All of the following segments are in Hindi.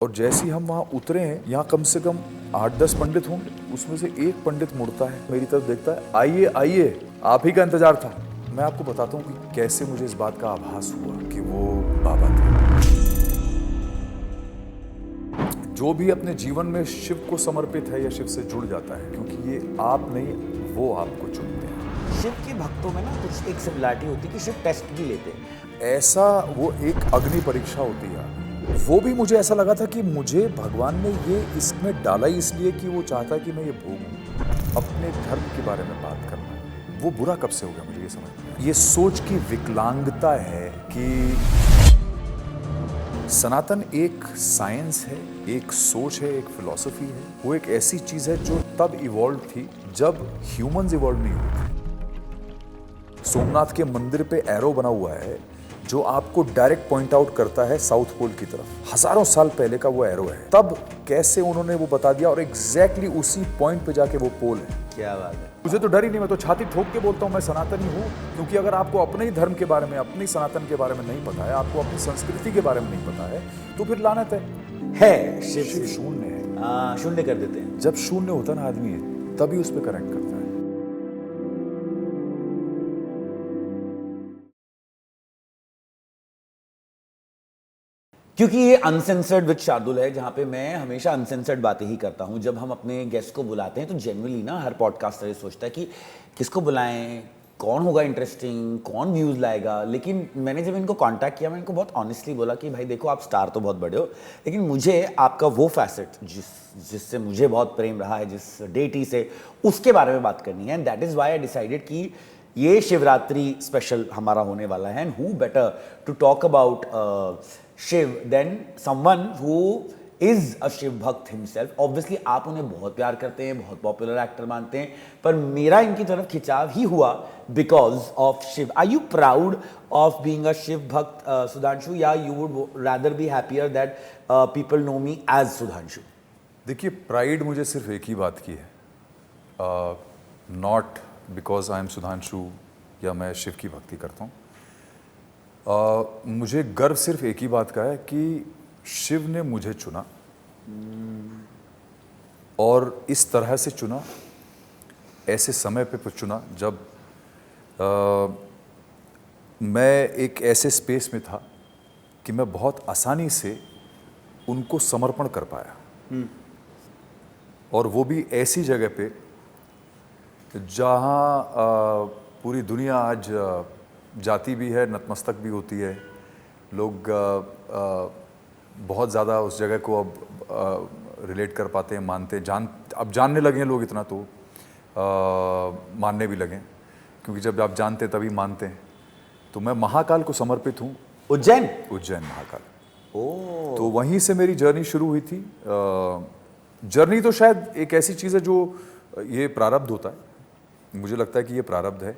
और जैसे ही हम वहाँ उतरे हैं, यहाँ कम से कम 8-10 पंडित होंगे। उसमें से एक पंडित मुड़ता है, मेरी तरफ देखता है, आइए आइए, आप ही का इंतजार था। मैं आपको बताता हूँ कि कैसे मुझे इस बात का आभास हुआ कि वो बाबा थे। जो भी अपने जीवन में शिव को समर्पित है या शिव से जुड़ जाता है, क्योंकि ये आप नहीं, वो आपको चुनते हैं। शिव के भक्तों में ना कुछ एक सिमिलरिटी होती है कि शिव टेस्ट भी लेते हैं। ऐसा वो एक अग्नि परीक्षा होती है। वो भी मुझे ऐसा लगा था कि मुझे भगवान ने ये इसमें डाला इसलिए कि वो चाहता है कि मैं ये भोगूं। अपने धर्म के बारे में बात करना, वो बुरा कब से हो गया मुझे ये समझ नहीं आया। ये सोच की विकलांगता है कि सनातन एक साइंस है, एक सोच है, एक फिलॉसफी है। वो एक ऐसी चीज है जो तब इवॉल्व थी जब ह्यूमंस इवॉल्व नहीं हुए थे। सोमनाथ के मंदिर पे एरो बना हुआ है जो आपको डायरेक्ट पॉइंट आउट करता है साउथ पोल की तरफ। हजारों साल पहले का वो एरो है। तब कैसे उन्होंने वो बता दिया और एग्जैक्टली उसी पॉइंट पे जाके वो पोल है। क्या बात है। मुझे तो डर ही नहीं, मैं तो छाती ठोक के बोलता हूँ मैं सनातनी हूँ। क्योंकि अगर आपको अपने ही धर्म के बारे में, अपनी सनातन के बारे में नहीं पता है, आपको अपनी संस्कृति के बारे में नहीं पता है, तो फिर लानत है। शिव शून्य है। शून्य कर देते हैं। जब शून्य होता ना आदमी तभी उस पर कनेक्ट करता है। क्योंकि ये अनसेंसर्ड विद शार्दुल है, जहां पे मैं हमेशा अनसेंसर्ड बातें ही करता हूं। जब हम अपने गेस्ट को बुलाते हैं तो जनरली ना हर पॉडकास्टर ये सोचता है कि किसको बुलाएं, कौन होगा इंटरेस्टिंग, कौन व्यूज लाएगा। लेकिन मैंने जब इनको कांटेक्ट किया, मैं इनको बहुत ऑनेस्टली बोला कि भाई देखो, आप स्टार तो बहुत बड़े हो, लेकिन मुझे आपका वो फैसेट जिससे मुझे बहुत प्रेम रहा है, जिस डेटी से, उसके बारे में बात करनी है। And that is why I decided कि ये शिवरात्रि स्पेशल हमारा होने वाला है। And who better to talk about Shiv than someone who is a Shiv भक्त हिमसेल्फ। ऑब्वियसली आप उन्हें बहुत प्यार करते हैं, बहुत पॉपुलर एक्टर मानते हैं, पर मेरा इनकी तरफ खिंचाव ही हुआ because of Shiv. Are you proud of being a Shiv भक्त सुधांशु, या you would rather be happier that people know me as Sudhanshu? देखिए, प्राइड मुझे सिर्फ एक ही बात की है, not because I am Sudhanshu या मैं शिव की भक्ति करता हूँ। मुझे गर्व सिर्फ एक ही बात का है कि शिव ने मुझे चुना और इस तरह से चुना, ऐसे समय पे चुना जब मैं एक ऐसे स्पेस में था कि मैं बहुत आसानी से उनको समर्पण कर पाया। और वो भी ऐसी जगह पे जहाँ पूरी दुनिया आज जाती भी है, नतमस्तक भी होती है। लोग बहुत ज़्यादा उस जगह को अब रिलेट कर पाते हैं, मानते हैं, अब जानने लगे हैं लोग इतना, तो मानने भी लगे, क्योंकि जब आप जानते हैं तभी मानते हैं। तो मैं महाकाल को समर्पित हूँ। उज्जैन महाकाल। ओ, तो वहीं से मेरी जर्नी शुरू हुई थी। जर्नी तो शायद एक ऐसी चीज़ है जो ये प्रारब्ध होता है। मुझे लगता है कि ये प्रारब्ध है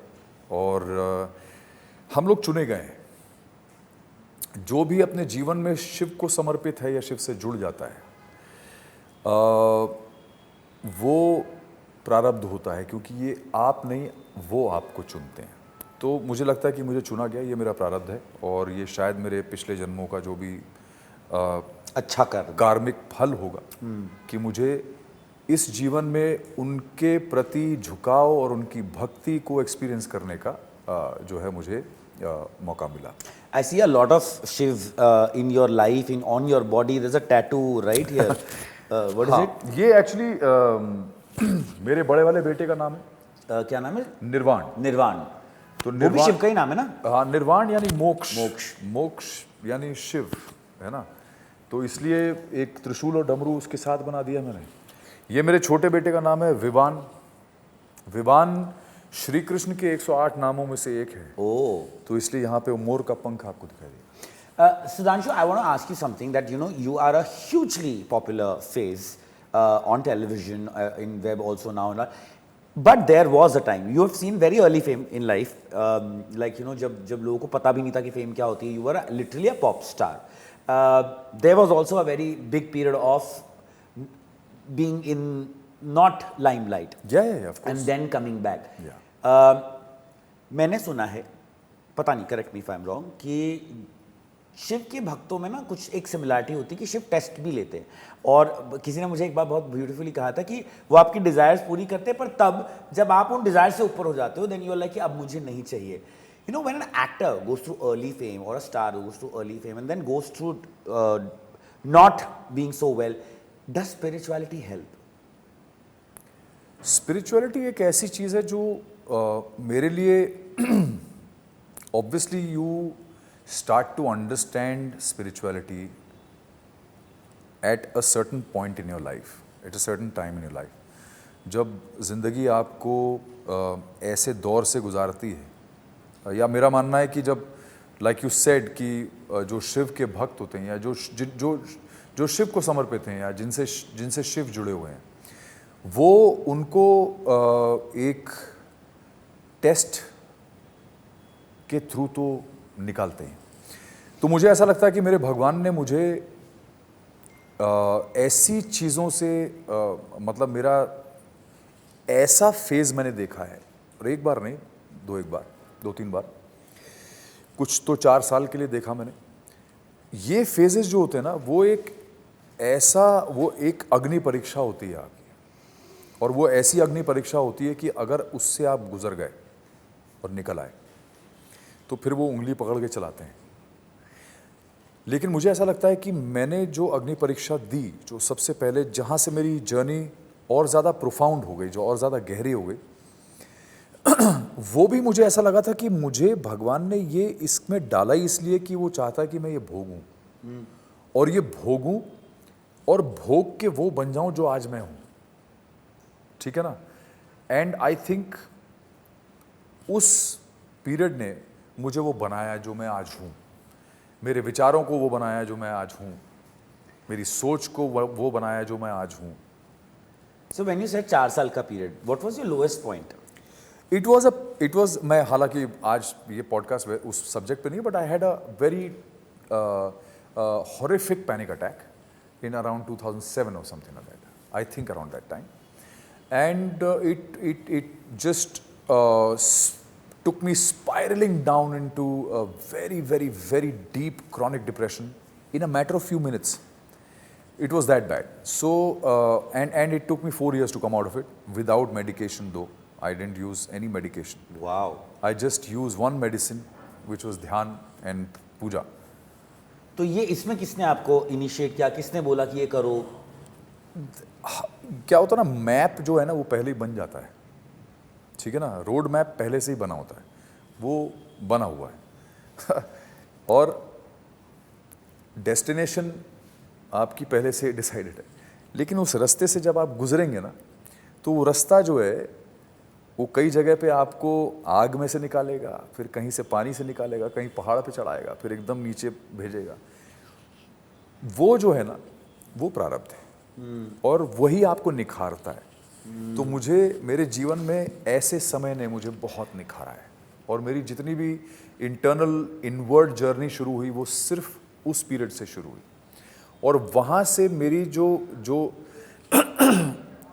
और हम लोग चुने गए हैं। जो भी अपने जीवन में शिव को समर्पित है या शिव से जुड़ जाता है, वो प्रारब्ध होता है, क्योंकि ये आप नहीं, वो आपको चुनते हैं। तो मुझे लगता है कि मुझे चुना गया, ये मेरा प्रारब्ध है और ये शायद मेरे पिछले जन्मों का जो भी अच्छा कार्मिक फल होगा कि मुझे इस जीवन में उनके प्रति झुकाव और उनकी भक्ति को एक्सपीरियंस करने का जो है मुझे मौका मिला। I see a lot of Shiv in your life, on your body. There's a tattoo right here. What is it? ये एक्चुअली मेरे बड़े वाले बेटे का नाम है। क्या नाम है? निर्वाण। तो वो भी शिव का ही नाम है ना? हाँ, निर्वाण यानी मोक्ष। मोक्ष यानी शिव, है ना। तो इसलिए एक त्रिशूल और डमरू उसके साथ बना दिया मैंने। ये मेरे छोटे बेटे का नाम है विवान। विवान श्री कृष्ण के 108 नामों में से एक है। तो इसलिए यहाँ पे मोर का पंख आपको दिखाई देगा। Sudhanshu, I want to ask you something that you are a hugely popular face on television, in web also now. But there was a time you have seen very early fame in life, like जब लोगों को पता भी नहीं था कि फेम क्या होती है. You were literally a pop star. There was also a very big period of being in not limelight. Yeah, of course. And then coming back. Yeah. मैंने सुना है, पता नहीं, correct me if I am wrong, कि शिव के भक्तों में ना कुछ एक सिमिलरिटी होती है कि शिव टेस्ट भी लेते हैं, और किसी ने मुझे एक बार बहुत ब्यूटीफुली कहा था कि वो आपकी डिजायर्स पूरी करते हैं, पर तब जब आप उन डिजायर से ऊपर हो जाते हो देन यू आर लाइक अब मुझे नहीं चाहिए. You know, when an actor goes through early fame or a star goes through early fame and then goes through not being so well, does spirituality help? Spirituality एक ऐसी चीज़ है जो मेरे लिए obviously you start to understand spirituality at a certain point in your life, at a certain time in your life. जब ज़िंदगी आपको ऐसे दौर से गुजारती है, या मेरा मानना है कि जब लाइक यू सेड कि जो शिव के भक्त होते हैं या जो शिव को समर्पित हैं या जिनसे शिव जुड़े हुए हैं, वो उनको एक टेस्ट के थ्रू तो निकालते हैं. तो मुझे ऐसा लगता है कि मेरे भगवान ने मुझे ऐसी चीज़ों से मतलब मेरा ऐसा फेज़ मैंने देखा है, और एक बार नहीं, दो तीन बार, कुछ तो 4 साल के लिए देखा मैंने. ये फेजेस जो होते हैं ना, वो एक अग्नि परीक्षा होती है आपकी, और वो ऐसी अग्नि परीक्षा होती है कि अगर उससे आप गुजर गए और निकल आए तो फिर वो उंगली पकड़ के चलाते हैं. लेकिन मुझे ऐसा लगता है कि मैंने जो अग्नि परीक्षा दी, जो सबसे पहले जहाँ से मेरी जर्नी और ज़्यादा प्रोफाउंड हो गई, जो और ज़्यादा गहरी हो गई, वो भी मुझे ऐसा लगा था कि मुझे भगवान ने ये इसमें डाला ही इसलिए कि वो चाहता है कि मैं ये भोगूं, और ये भोगूं और भोग के वो बन जाऊं जो आज मैं हूं. ठीक है ना. एंड आई थिंक उस पीरियड ने मुझे वो बनाया जो मैं आज हूं, मेरे विचारों को वो बनाया जो मैं आज हूं, मेरी सोच को वो बनाया जो मैं आज हूं. So when you said 4 साल का period, what was your lowest point? It was मैं हालांकि आज ये पॉडकास्ट उस सब्जेक्ट पे नहीं, but I had a very horrific panic attack in around 2007 or something like that. I think around that time. And it just took me spiraling down into a very, very, very deep chronic depression in a matter of few minutes. It was that bad. So, and it took me 4 years to come out of it without medication though. I didn't use any medication. Wow. I just used one medicine, which was dhyan and puja. तो ये इसमें किसने आपको इनिशिएट किया, किसने बोला कि ये करो? क्या होता है ना, मैप जो है ना वो पहले ही बन जाता है. ठीक है ना, रोड मैप पहले से ही बना होता है, वो बना हुआ है और डेस्टिनेशन आपकी पहले से डिसाइडेड है. लेकिन उस रास्ते से जब आप गुजरेंगे ना, तो वो रास्ता जो है वो कई जगह पे आपको आग में से निकालेगा, फिर कहीं से पानी से निकालेगा, कहीं पहाड़ पे चढ़ाएगा, फिर एकदम नीचे भेजेगा. वो जो है ना, वो प्रारब्ध है और वही आपको निखारता है. तो मुझे मेरे जीवन में ऐसे समय ने मुझे बहुत निखारा है, और मेरी जितनी भी इंटरनल इनवर्ड जर्नी शुरू हुई वो सिर्फ उस पीरियड से शुरू हुई. और वहाँ से मेरी जो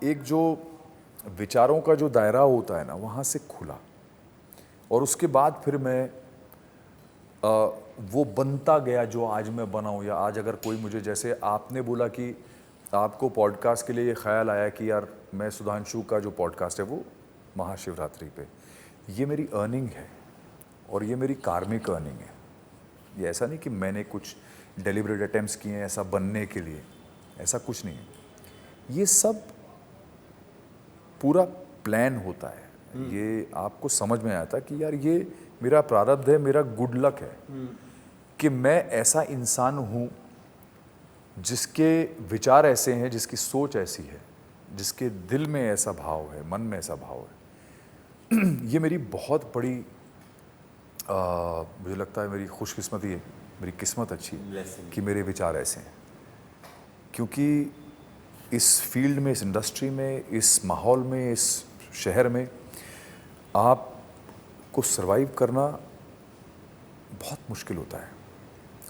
एक जो विचारों का जो दायरा होता है ना, वहाँ से खुला. और उसके बाद फिर मैं वो बनता गया जो आज मैं बना हूँ. या आज अगर कोई मुझे, जैसे आपने बोला कि आपको पॉडकास्ट के लिए ये ख्याल आया कि यार मैं सुधांशु का जो पॉडकास्ट है वो महाशिवरात्रि पे, ये मेरी अर्निंग है और ये मेरी कार्मिक अर्निंग है. ये ऐसा नहीं कि मैंने कुछ डेलिब्रेट अटेम्प्ट्स किए हैं ऐसा बनने के लिए, ऐसा कुछ नहीं है. ये सब पूरा प्लान होता है. ये आपको समझ में आता कि यार ये मेरा प्रारब्ध है, मेरा गुड लक है कि मैं ऐसा इंसान हूँ जिसके विचार ऐसे हैं, जिसकी सोच ऐसी है, जिसके दिल में ऐसा भाव है, मन में ऐसा भाव है. ये मेरी बहुत बड़ी मुझे लगता है मेरी खुशकिस्मती है, मेरी किस्मत अच्छी है कि मेरे विचार ऐसे हैं. क्योंकि इस फील्ड में, इस इंडस्ट्री में, इस माहौल में, इस शहर में आपको सरवाइव करना बहुत मुश्किल होता है.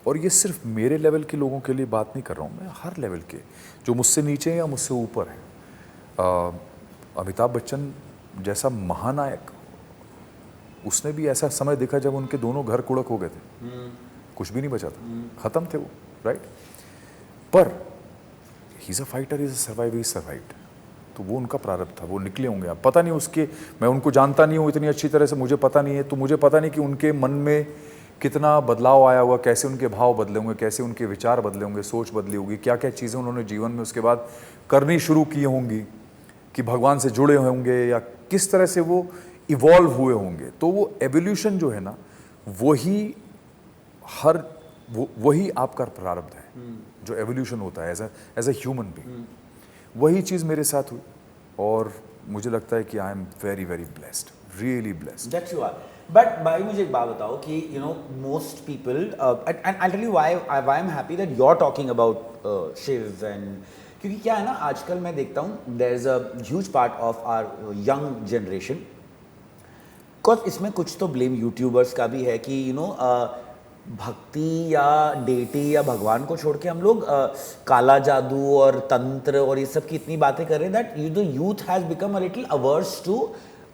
और ये सिर्फ मेरे लेवल के लोगों के लिए बात नहीं कर रहा हूँ, मैं हर लेवल के, जो मुझसे नीचे या मुझसे ऊपर है. अमिताभ बच्चन जैसा महानायक, उसने भी ऐसा समय देखा जब उनके दोनों घर कुड़क हो गए थे. कुछ भी नहीं बचा था, ख़त्म थे वो, राइट। पर he is a fighter, is a survive, he survived. तो वो उनका प्रारब्ध था, वो निकले होंगे। अब पता नहीं उसके, मैं उनको जानता नहीं हूँ इतनी अच्छी तरह से, मुझे पता नहीं है, तो मुझे पता नहीं कि उनके मन में कितना बदलाव आया होगा, कैसे उनके भाव बदले होंगे, कैसे उनके विचार बदले होंगे, सोच बदली होगी, क्या क्या चीज़ें उन्होंने जीवन में उसके बाद करनी शुरू की होंगी, कि भगवान से जुड़े होंगे या किस तरह से वो इवॉल्व हुए होंगे। तो वो एवोल्यूशन जो है ना, वही वही आपका प्रारब्ध है, जो एवोल्यूशन होता है एज अ ह्यूमन बीइंग। वही चीज़ मेरे साथ हुई और मुझे लगता है कि I am very very blessed, really blessed. That's you are. But भाई मुझे एक बात बताओ कि you know most people and I tell you why I am happy that you are talking about Shiv and, क्योंकि क्या है ना, आजकल मैं देखता हूँ there is a huge part of our young generation, because इसमें कुछ तो ब्लेम यूट्यूबर्स का भी है कि यू नो भक्ति या डेटी या भगवान को छोड़ के हम लोग काला जादू और तंत्र और ये सब की इतनी बातें कर रहे हैं that the youth has become a little averse to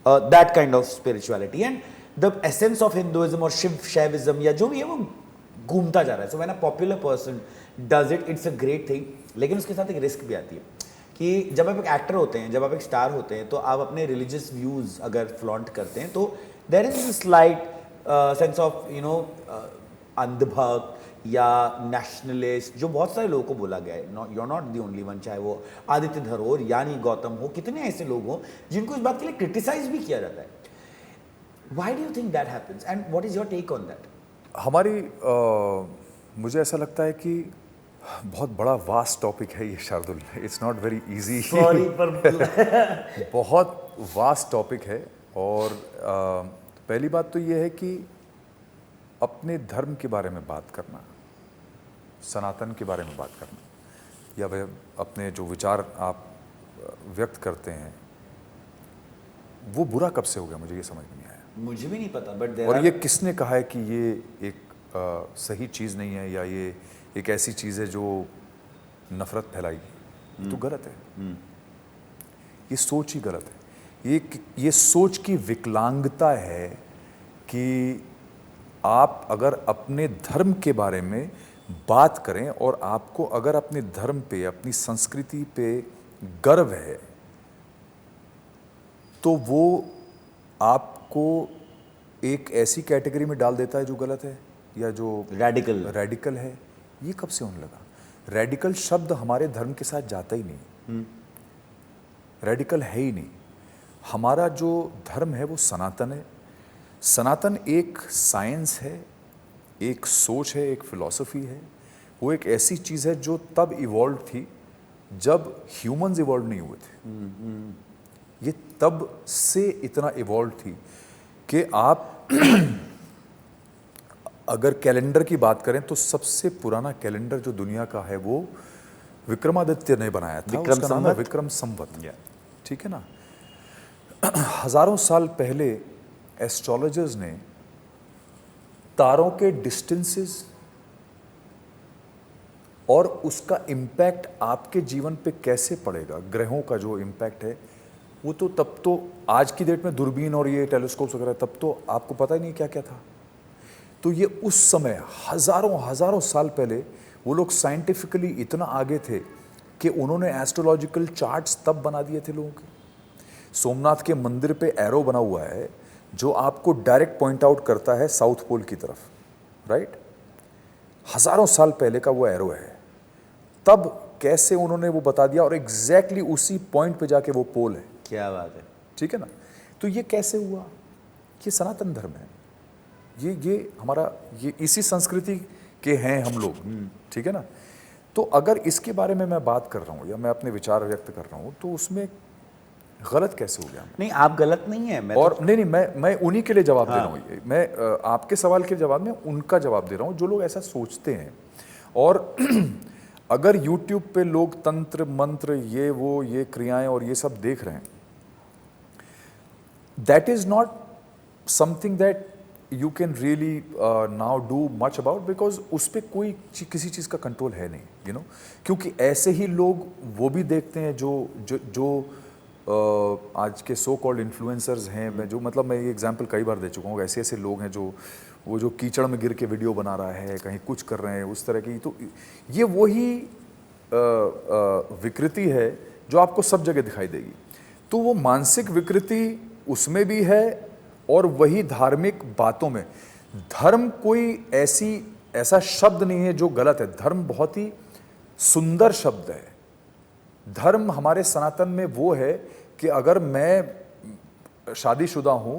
that kind of spirituality and the essence of Hinduism और शैविज्म या जो भी है वो घूमता जा रहा है। So when a popular person does it, it's a great thing, लेकिन उसके साथ एक रिस्क भी आती है कि जब आप एक एक्टर होते हैं, जब आप एक स्टार होते हैं, तो आप अपने रिलीजियस व्यूज अगर फ्लॉन्ट करते हैं तो there is slight sense of you know अंधभक्त या नेशनलिस्ट, जो बहुत सारे लोगों को बोला गया है। You are not the only one, चाहे वो आदित्य धर हो, यानी गौतम हो, कितने ऐसे लोग हो जिनको इस बात के लिए क्रिटिसाइज भी किया जाता है। Why do you think that happens and what is your take on that? हमारी मुझे ऐसा लगता है कि बहुत बड़ा वास्ट टॉपिक है ये Shardul, it's not very easy. Sorry पर बहुत वास्ट टॉपिक है। और पहली बात तो ये है कि अपने धर्म के बारे में बात करना, सनातन के बारे में बात करना, या वह अपने जो विचार आप व्यक्त करते हैं, वो बुरा कब से हो गया, मुझे ये समझ में नहीं आया। मुझे भी नहीं पता, बट और ये किसने कहा है कि ये एक सही चीज़ नहीं है, या ये एक ऐसी चीज़ है जो नफरत फैलाएगी? ये तो गलत है, ये सोच ही गलत है। ये सोच की विकलांगता है कि आप अगर अपने धर्म के बारे में बात करें और आपको अगर अपने धर्म पे, अपनी संस्कृति पे गर्व है, तो वो आपको एक ऐसी कैटेगरी में डाल देता है जो गलत है या जो रेडिकल है। ये कब से होने लगा? रेडिकल शब्द हमारे धर्म के साथ जाता ही नहीं, रेडिकल है ही नहीं। हमारा जो धर्म है वो सनातन है। सनातन एक साइंस है, एक सोच है, एक फिलॉसफी है। वो एक ऐसी चीज़ है जो तब इवॉल्व थी जब ह्यूमंस इवॉल्व नहीं हुए थे। ये तब से इतना इवॉल्व थी कि आप अगर कैलेंडर की बात करें तो सबसे पुराना कैलेंडर जो दुनिया का है वो विक्रमादित्य ने बनाया था। उसका नाम है विक्रम संवत, ठीक है ना। हजारों साल पहले एस्ट्रोलॉजर्स ने तारों के डिस्टेंसेस और उसका इम्पैक्ट आपके जीवन पे कैसे पड़ेगा, ग्रहों का जो इम्पैक्ट है, वो तो तब तो आज की डेट में दूरबीन और ये टेलीस्कोप्स वगैरह, तब तो आपको पता ही नहीं क्या क्या था। तो ये उस समय हजारों साल पहले वो लोग साइंटिफिकली इतना आगे थे कि उन्होंने एस्ट्रोलॉजिकल चार्ट्स तब बना दिए थे लोगों के। सोमनाथ के मंदिर पे एरो बना हुआ है जो आपको डायरेक्ट पॉइंट आउट करता है साउथ पोल की तरफ, राइट। हजारों साल पहले का वो एरो है। तब कैसे उन्होंने वो बता दिया और एग्जैक्टली उसी पॉइंट पे जाके वो पोल है। क्या बात है, ठीक है ना। तो ये कैसे हुआ? ये सनातन धर्म है, ये हमारा, ये इसी संस्कृति के हैं हम लोग, ठीक है ना। तो अगर इसके बारे में मैं बात कर रहा हूँ या मैं अपने विचार व्यक्त कर रहा हूँ तो उसमें गलत कैसे हो गया? नहीं, आप गलत नहीं है। मैं और तो, नहीं, मैं उन्हीं के लिए जवाब दे रहा हूँ। मैं आपके सवाल के जवाब में उनका जवाब दे रहा हूँ जो लोग ऐसा सोचते हैं। और अगर YouTube पे लोग तंत्र मंत्र ये क्रियाएं और ये सब देख रहे हैं, that is not something that you can really now do much about, because उस पर कोई किसी चीज़ का कंट्रोल है नहीं, यू नो। क्योंकि ऐसे ही लोग वो भी देखते हैं जो आज के सो कॉल्ड इन्फ्लुएंसर्स हैं। मैं ये एग्जांपल कई बार दे चुका हूँ। ऐसे लोग हैं जो वो जो कीचड़ में गिर के वीडियो बना रहा है, कहीं कुछ कर रहे हैं उस तरह की, तो ये वही विकृति है जो आपको सब जगह दिखाई देगी। तो वो मानसिक विकृति उसमें भी है और वही धार्मिक बातों में। धर्म कोई ऐसा शब्द नहीं है जो गलत है, धर्म बहुत ही सुंदर शब्द है। धर्म हमारे सनातन में वो है कि अगर मैं शादीशुदा हूँ,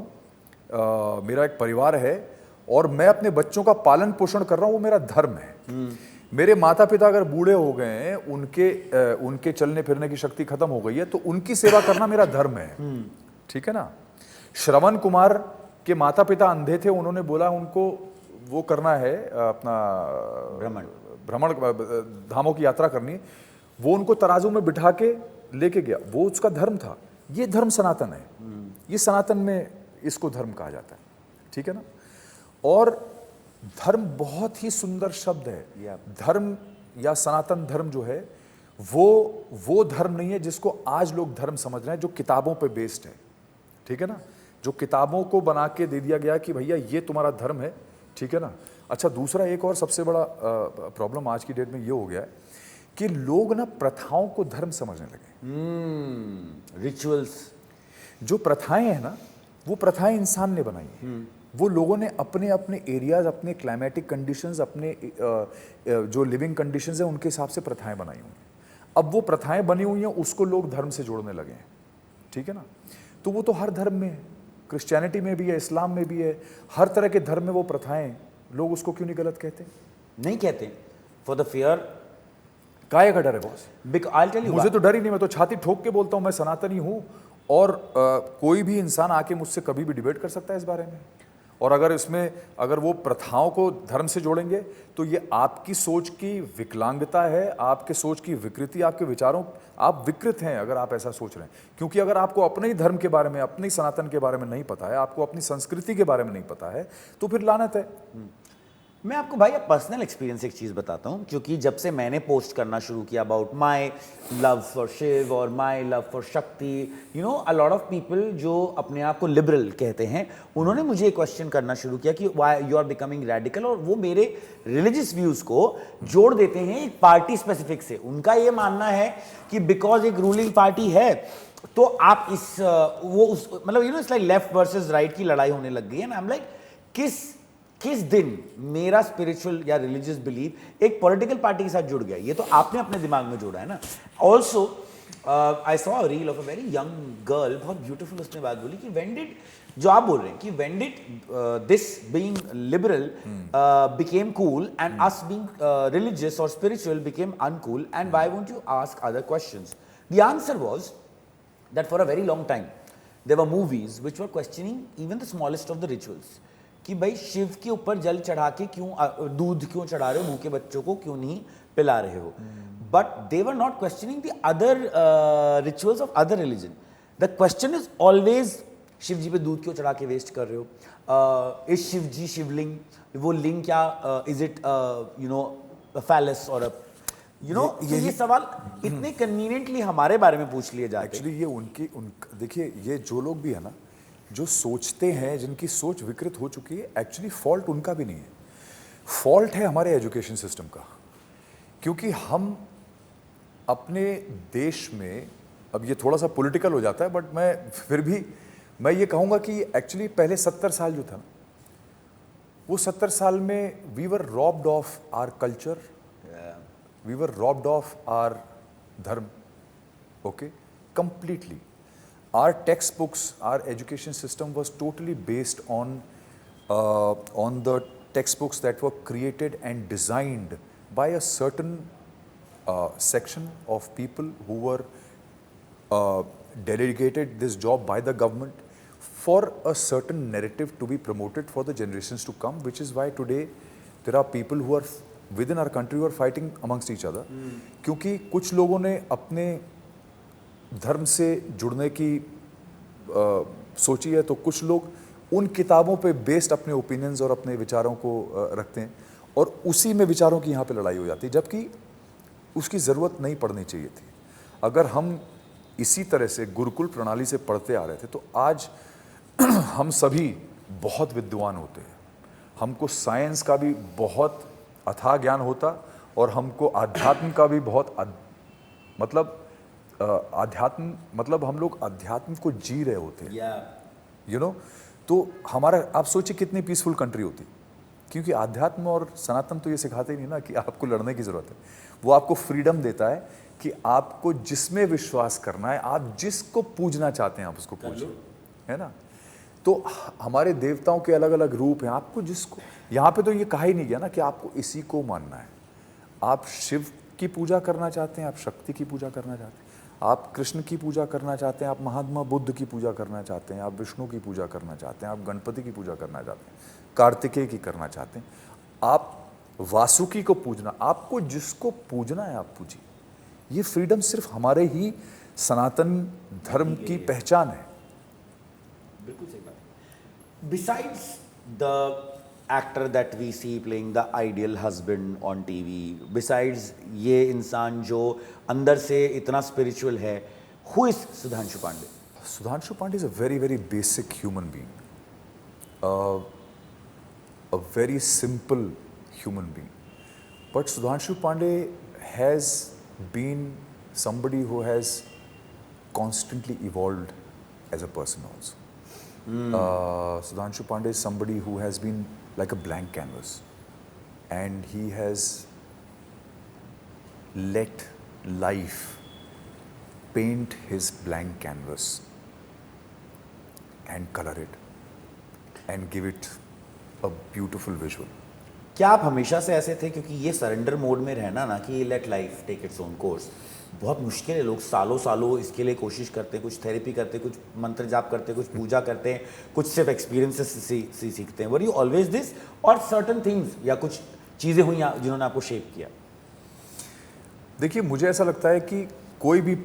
मेरा एक परिवार है और मैं अपने बच्चों का पालन पोषण कर रहा हूँ, वो मेरा धर्म है। मेरे माता पिता अगर बूढ़े हो गए हैं, उनके चलने फिरने की शक्ति खत्म हो गई है, तो उनकी सेवा करना मेरा धर्म है। ठीक है ना। श्रवण कुमार के माता पिता अंधे थे, उन्होंने बोला उनको वो करना है, अपना भ्रमण धामों की यात्रा करनी है, वो उनको तराजू में बिठा के लेके गया, वो उसका धर्म था। ये धर्म सनातन है, ये सनातन में इसको धर्म कहा जाता है। ठीक है ना। और धर्म बहुत ही सुंदर शब्द है। धर्म या सनातन धर्म जो है वो धर्म नहीं है जिसको आज लोग धर्म समझ रहे हैं, जो किताबों पे बेस्ड है। ठीक है ना। जो किताबों को बना के दे दिया गया कि भैया ये तुम्हारा धर्म है। ठीक है ना। अच्छा, दूसरा एक और सबसे बड़ा प्रॉब्लम आज की डेट में ये हो गया है कि लोग ना प्रथाओं को धर्म समझने लगे। रिचुअल्स, जो प्रथाएं हैं ना, वो प्रथाएं इंसान ने बनाई हैं। वो लोगों ने अपने अपने एरियाज, अपने क्लाइमेटिक कंडीशंस, अपने जो लिविंग कंडीशंस हैं उनके हिसाब से प्रथाएं बनाई हुई हैं। अब वो प्रथाएं बनी हुई हैं, उसको लोग धर्म से जोड़ने लगे हैं। ठीक है ना। तो वो तो हर धर्म में है, क्रिश्चियनिटी में भी है, इस्लाम में भी है, हर तरह के धर्म में वो प्रथाएं, लोग उसको क्यों नहीं गलत कहते? नहीं कहते, फॉर द फियर। काहे का डर है बॉस? I'll tell you मुझे why. तो डर ही नहीं, मैं तो छाती ठोक के बोलता हूँ मैं सनातनी हूँ, और कोई भी इंसान आके मुझसे कभी भी डिबेट कर सकता है इस बारे में। और अगर वो प्रथाओं को धर्म से जोड़ेंगे तो ये आपकी सोच की विकलांगता है, आपके सोच की विकृति, आपके विचारों, आप विकृत हैं अगर आप ऐसा सोच रहे हैं। क्योंकि अगर आपको अपने ही धर्म के बारे में, अपने सनातन के बारे में नहीं पता है, आपको अपनी संस्कृति के बारे में नहीं पता है, तो फिर लानत है। मैं आपको भाई पर्सनल एक्सपीरियंस एक चीज़ बताता हूँ, क्योंकि जब से मैंने पोस्ट करना शुरू किया about my love for Shiv और my love for Shakti, you know, a lot of people जो अपने आप को लिबरल कहते हैं, उन्होंने मुझे क्वेश्चन करना शुरू किया कि why you are becoming radical, और वो मेरे रिलीजियस व्यूज़ को जोड़ देते हैं एक पार्टी स्पेसिफिक से। उनका ये मानना है कि बिकॉज एक रूलिंग पार्टी है तो आप मतलब you know, it's like left versus right की लड़ाई होने लग गई है ना। आई एम लाइक, किस दिन मेरा स्पिरिचुअल या रिलीजियस बिलीफ एक पॉलिटिकल पार्टी के साथ जुड़ गया? ये तो आपने अपने दिमाग में जोड़ा है ना। Also I saw a reel of a very young girl, बहुत ब्यूटीफुल उसने बात बोली कि व्हेन डिड, जो आप बोल रहे हैं कि when did this being liberal became cool and us being religious और spiritual became uncool, and why won't you ask other questions? The answer was that for a very long time there were movies which were questioning even the smallest of the rituals, कि भाई शिव के ऊपर जल चढ़ा के क्यों, दूध क्यों चढ़ा रहे हो, भूखे बच्चों को क्यों नहीं पिला रहे हो? But they were not questioning the other rituals of other religion. The question is always, Shiv ji पे दूध क्यों चढ़ा के वेस्ट कर रहे हो? इज शिव जी शिवलिंग? वो लिंग क्या, is it you know phallus और यू नो, ये सवाल इतने कन्वीनियंटली हमारे बारे में पूछ लिए जाते हैं। एक्चुअली ये देखिए, ये जो लोग भी है ना, जो सोचते हैं, जिनकी सोच विकृत हो चुकी है, एक्चुअली फॉल्ट उनका भी नहीं है, फॉल्ट है हमारे एजुकेशन सिस्टम का। क्योंकि हम अपने देश में, अब ये थोड़ा सा पॉलिटिकल हो जाता है, बट फिर भी मैं ये कहूँगा कि एक्चुअली पहले 70 साल जो था ना, वो 70 साल में we were robbed of our culture, we were robbed of our dharma, okay, completely. Our textbooks, our education system was totally based on the textbooks that were created and designed by a certain section of people who were delegated this job by the government for a certain narrative to be promoted for the generations to come, which is why today there are people who are within our country who are fighting amongst each other. क्योंकि कुछ लोगों ने अपने धर्म से जुड़ने की सोची है, तो कुछ लोग उन किताबों पे बेस्ड अपने ओपिनियंस और अपने विचारों को रखते हैं, और उसी में विचारों की यहाँ पे लड़ाई हो जाती है, जबकि उसकी ज़रूरत नहीं पड़नी चाहिए थी। अगर हम इसी तरह से गुरुकुल प्रणाली से पढ़ते आ रहे थे तो आज हम सभी बहुत विद्वान होते हैं, हमको साइंस का भी बहुत अथाह ज्ञान होता और हमको आध्यात्म का भी बहुत मतलब आध्यात्म मतलब हम लोग अध्यात्म को जी रहे होते यू नो। तो हमारा आप सोचिए कितनी पीसफुल कंट्री होती, क्योंकि आध्यात्म और सनातन तो ये सिखाते ही नहीं ना कि आपको लड़ने की ज़रूरत है। वो आपको फ्रीडम देता है कि आपको जिसमें विश्वास करना है, आप जिसको पूजना चाहते हैं आप उसको पूजिए, है ना। तो हमारे देवताओं के अलग अलग रूप हैं, आपको जिसको, यहाँ पे तो ये कहा ही नहीं गया ना कि आपको इसी को मानना है। आप शिव की पूजा करना चाहते हैं, आप शक्ति की पूजा करना चाहते हैं, आप कृष्ण की पूजा करना चाहते हैं, आप महात्मा बुद्ध की पूजा करना चाहते हैं, आप विष्णु की पूजा करना चाहते हैं, आप गणपति की पूजा करना चाहते हैं, कार्तिकेय की करना चाहते हैं, आप वासुकी को पूजना, आपको जिसको पूजना है आप पूजिए। ये फ्रीडम सिर्फ हमारे ही सनातन धर्म की पहचान है। बिल्कुल सही बात है। Besides the actor that we see playing the ideal husband on TV, besides ये इंसान जो अंदर से इतना spiritual है, who is Sudhanshu Pandey? Sudhanshu Pandey is a very, very basic human being, a very simple human being. But Sudhanshu Pandey has been somebody who has constantly evolved as a person also. Sudhanshu Pandey is somebody who has been like a blank canvas, and he has let life paint his blank canvas and color it and give it a beautiful visual. क्या आप हमेशा से ऐसे थे? क्योंकि ये सरेंडर मोड में रहना ना, कि let life take its own course, बहुत मुश्किल है। लोग सालों सालों इसके लिए कोशिश करते हैं, कुछ थेरेपी करते हैं, कुछ मंत्र जाप करते हैं, कुछ पूजा करते हैं, कुछ सिर्फ एक्सपीरियंसेस से सीखते हैं। वर यू ऑलवेज दिस, और सर्टन थिंग्स या कुछ चीज़ें हुई जिन्होंने आपको शेप किया? देखिए, मुझे ऐसा लगता है कि कोई भी,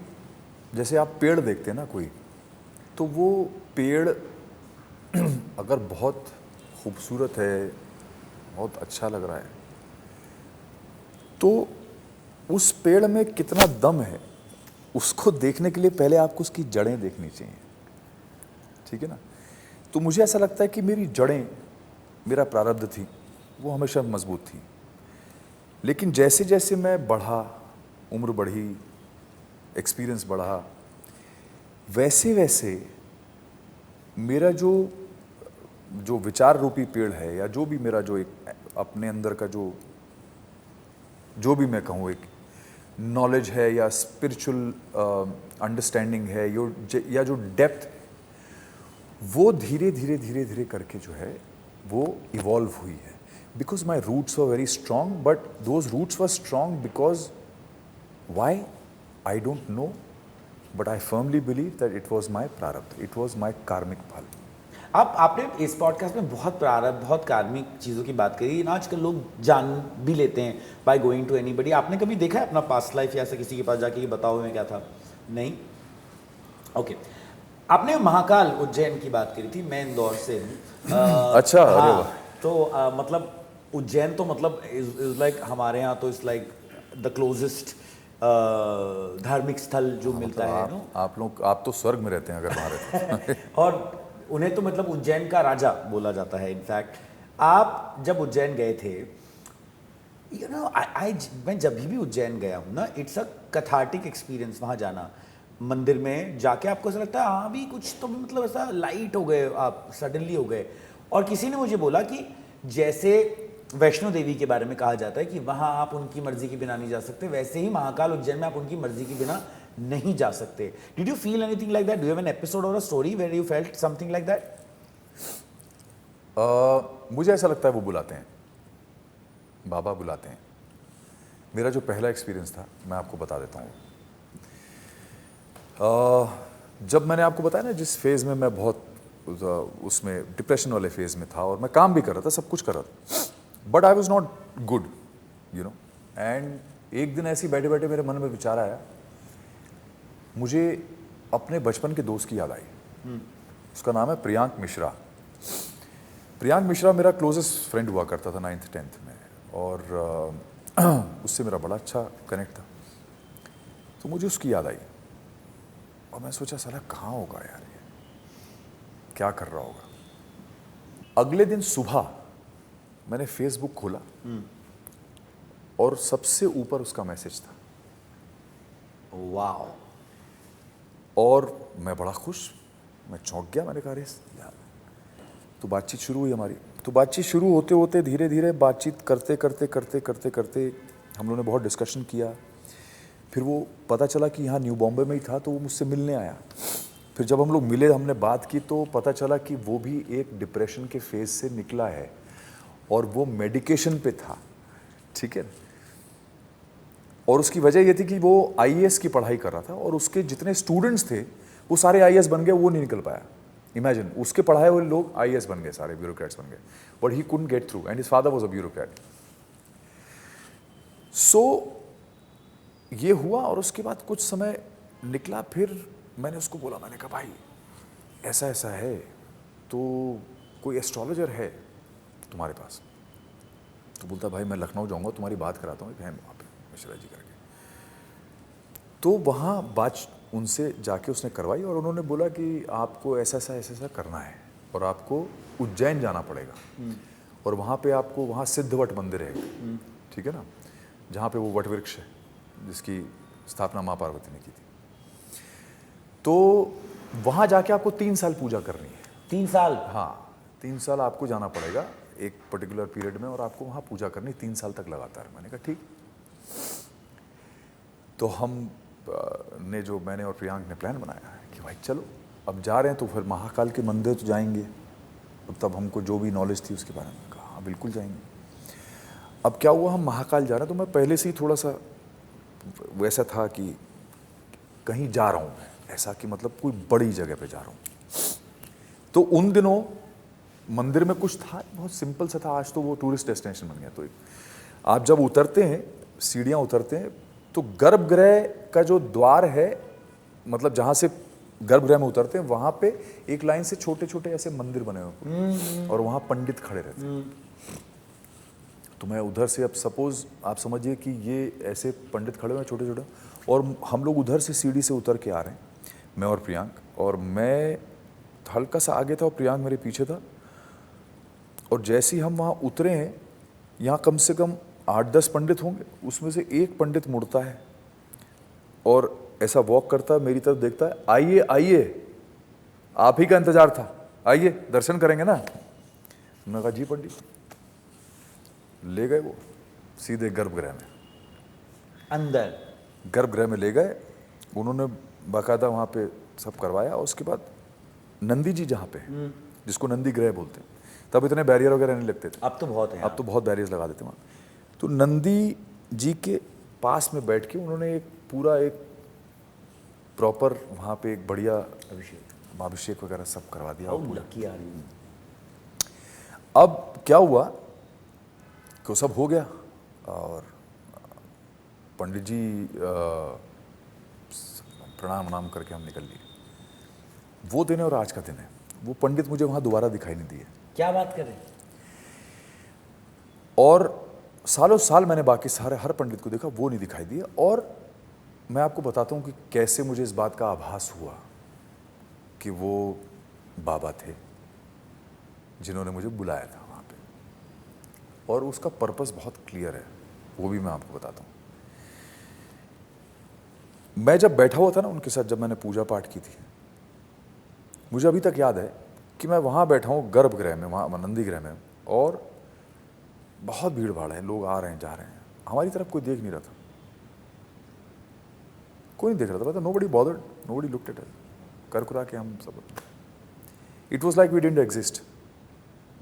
जैसे आप पेड़ देखते हैं ना कोई, तो वो पेड़ अगर बहुत खूबसूरत है, बहुत अच्छा लग रहा है, तो उस पेड़ में कितना दम है उसको देखने के लिए पहले आपको उसकी जड़ें देखनी चाहिए, ठीक है ना। तो मुझे ऐसा लगता है कि मेरी जड़ें, मेरा प्रारब्ध थी, वो हमेशा मजबूत थी। लेकिन जैसे जैसे मैं बढ़ा, उम्र बढ़ी, एक्सपीरियंस बढ़ा, वैसे वैसे मेरा जो विचार रूपी पेड़ है, या जो भी मेरा जो एक अपने अंदर का जो भी मैं कहूँ एक नॉलेज है या स्पिरिचुअल अंडरस्टैंडिंग है, या जो डेप्थ, वो धीरे धीरे धीरे धीरे करके जो है वो इवॉल्व हुई है। Because my roots were very strong, but those roots were strong because why I don't know, but I firmly believe that it was my प्रारब्ध, इट वॉज माई कार्मिक फल। आपने इस पॉडकास्ट में बहुत प्रारब्ध, बहुत कार्मिक चीज़ों की बात करी। आजकल लोग जान भी लेते हैं बाय गोइंग टू एनीबडी। आपने कभी देखा है अपना पास्ट लाइफ या ऐसा किसी के पास जाके कि बताओ मैं क्या था? नहीं? ओके। आपने महाकाल उज्जैन की बात करी थी, मैं इंदौर से हूँ। अच्छा, हाँ, तो मतलब उज्जैन तो मतलब इज लाइक, हमारे यहाँ तो इट्स लाइक द क्लोजेस्ट धार्मिक स्थल जो मिलता है नो। आप तो स्वर्ग में रहते हैं अगर वहाँ रहते हैं। और उन्हें तो मतलब उज्जैन का राजा बोला जाता है। इनफैक्ट आप जब उज्जैन गए थे, यू नो, मैं जब भी उज्जैन गया हूँ ना, इट्स अ कैथार्टिक एक्सपीरियंस। वहाँ जाना, मंदिर में जाके आपको ऐसा लगता है हाँ भी कुछ तो भी, मतलब ऐसा लाइट हो गए आप, सडनली हो गए। और किसी ने मुझे बोला कि जैसे वैष्णो देवी के बारे में कहा जाता है कि वहाँ आप उनकी मर्जी के बिना नहीं जा सकते, वैसे ही महाकाल उज्जैन में आप उनकी मर्जी के बिना नहीं जा सकते। Did you feel anything like that? Do you have an episode or a story where you felt something like that? मुझे ऐसा लगता है वो बुलाते हैं, बाबा बुलाते हैं। मेरा जो पहला एक्सपीरियंस था मैं आपको बता देता हूँ। जब मैंने आपको बताया ना जिस फेज़ में मैं बहुत उसमें डिप्रेशन वाले फेज़ में था, और मैं काम भी कर रहा था, सब कुछ कर रहा था, but I was not good, you know. And एक दिन ऐसे ही बैठे बैठे मेरे मन में विचार आया, मुझे अपने बचपन के दोस्त की याद आई। उसका नाम है प्रियांक मिश्रा। प्रियांक मिश्रा मेरा क्लोजेस्ट फ्रेंड हुआ करता था 9th 10th में, और उससे मेरा बड़ा अच्छा कनेक्ट था। तो मुझे उसकी याद आई और मैं सोचा साला कहाँ होगा यार, ये क्या कर रहा होगा। अगले दिन सुबह मैंने फेसबुक खोला और सबसे ऊपर उसका मैसेज था वाओ। और मैं बड़ा खुश, मैं चौंक गया। मैंने कहा अरे यार, तो बातचीत शुरू हुई हमारी। तो बातचीत शुरू होते होते धीरे धीरे बातचीत करते करते करते करते करते हम लोगों ने बहुत डिस्कशन किया। फिर वो पता चला कि यहाँ न्यू बॉम्बे में ही था, तो वो मुझसे मिलने आया। फिर जब हम लोग मिले, हमने बात की, तो पता चला कि वो भी एक डिप्रेशन के फेज से निकला है और वो मेडिकेशन पे था, ठीक है। और उसकी वजह ये थी कि वो आईएएस की पढ़ाई कर रहा था और उसके जितने स्टूडेंट्स थे वो सारे आईएएस बन गए, वो नहीं निकल पाया। इमेजिन, उसके पढ़ाए हुए लोग आईएएस बन गए, सारे ब्यूरोक्रेट्स बन गए, but he couldn't get through and his father was a bureaucrat. So ये हुआ और उसके बाद कुछ समय निकला। फिर मैंने उसको बोला, मैंने कहा भाई ऐसा ऐसा है, तो कोई एस्ट्रोलॉजर है तुम्हारे पास? तो बोलता भाई मैं लखनऊ जाऊंगा, तुम्हारी बात कराता हूँ, एक है वहाँ पे मिश्रा जी करके। तो वहाँ बात उनसे जाके उसने करवाई और उन्होंने बोला कि आपको ऐसा ऐसा करना है और आपको उज्जैन जाना पड़ेगा और वहाँ पे आपको, वहाँ सिद्धवट मंदिर है, ठीक है ना, जहाँ पे वो वट वृक्ष है जिसकी स्थापना माँ पार्वती ने की थी। तो वहाँ जाके आपको 3 साल पूजा करनी है। 3 साल? हाँ, 3 साल आपको जाना पड़ेगा एक पर्टिकुलर पीरियड में और आपको वहाँ पूजा करनी 3 साल तक लगातार। मैंने कहा ठीक। तो हम ने जो मैंने और प्रियांक ने प्लान बनाया है कि भाई चलो अब जा रहे हैं तो फिर महाकाल के मंदिर तो जाएंगे। तब हमको जो भी नॉलेज थी उसके बारे में कहा हाँ बिल्कुल जाएंगे। अब क्या हुआ, हम महाकाल जा रहे हैं तो मैं पहले से ही थोड़ा सा वैसा था कि कहीं जा रहा हूँ मैं, ऐसा कि मतलब कोई बड़ी जगह पे जा रहा हूँ। तो उन दिनों मंदिर में कुछ था, बहुत सिंपल सा था। आज तो वो टूरिस्ट डेस्टिनेशन बन गया। तो आप जब उतरते हैं, सीढ़ियाँ उतरते हैं, तो गर्भगृह का जो द्वार है, मतलब जहाँ से गर्भगृह में उतरते हैं, वहाँ पे एक लाइन से छोटे छोटे ऐसे मंदिर बने हुए और वहाँ पंडित खड़े रहते हैं। तो मैं उधर से, अब सपोज आप समझिए कि ये ऐसे पंडित खड़े हुए हैं छोटे छोटे, और हम लोग उधर से सीढ़ी से उतर के आ रहे हैं, मैं और प्रियांक। और मैं हल्का सा आगे था और प्रियांक मेरे पीछे था। और जैसे ही हम वहाँ उतरे हैं, यहाँ कम से कम 8-10 पंडित होंगे, उसमें से एक पंडित मुड़ता है और ऐसा वॉक करता है, मेरी तरफ देखता है, आइए आइए, आप ही का इंतजार था, आइए दर्शन करेंगे ना। मैंने कहा जी पंडित। ले गए वो सीधे गर्भगृह में, अंदर गर्भगृह में ले गए। उन्होंने बाकायदा वहाँ पे सब करवाया। और उसके बाद नंदी जी जहाँ पे है, जिसको नंदी ग्रह बोलते हैं, तब इतने बैरियर वगैरह नहीं लगते थे, अब तो बहुत है। अब तो बहुत बैरियर्स लगा देते वहाँ। तो नंदी जी के पास में बैठ के उन्होंने एक पूरा एक प्रॉपर वहाँ पे एक बढ़िया अभिषेक वगैरह सब करवा दिया। लकी आ रही। अब क्या हुआ कि वो सब हो गया और पंडित जी प्रणाम वनाम करके हम निकल लिए। वो दिन है और आज का दिन है। वो पंडित मुझे वहाँ दोबारा दिखाई नहीं दिए। क्या बात करें। और सालों साल मैंने बाकी सारे हर पंडित को देखा, वो नहीं दिखाई दिए। और मैं आपको बताता हूँ कि कैसे मुझे इस बात का आभास हुआ कि वो बाबा थे जिन्होंने मुझे बुलाया था वहाँ पे, और उसका पर्पस बहुत क्लियर है, वो भी मैं आपको बताता हूँ। मैं जब बैठा हुआ था ना उनके साथ, जब मैंने पूजा पाठ की थी, मुझे अभी तक याद है कि मैं वहाँ बैठा हूँ गर्भगृह में, वहाँ नंदी गृह में, और बहुत भीड़ भाड़ है, लोग आ रहे हैं जा रहे हैं, हमारी तरफ कोई देख नहीं रहा था, कोई नहीं देख रहा था। Nobody bothered, nobody looked at us, कर कुरा के हम सब, it was like we didn't exist,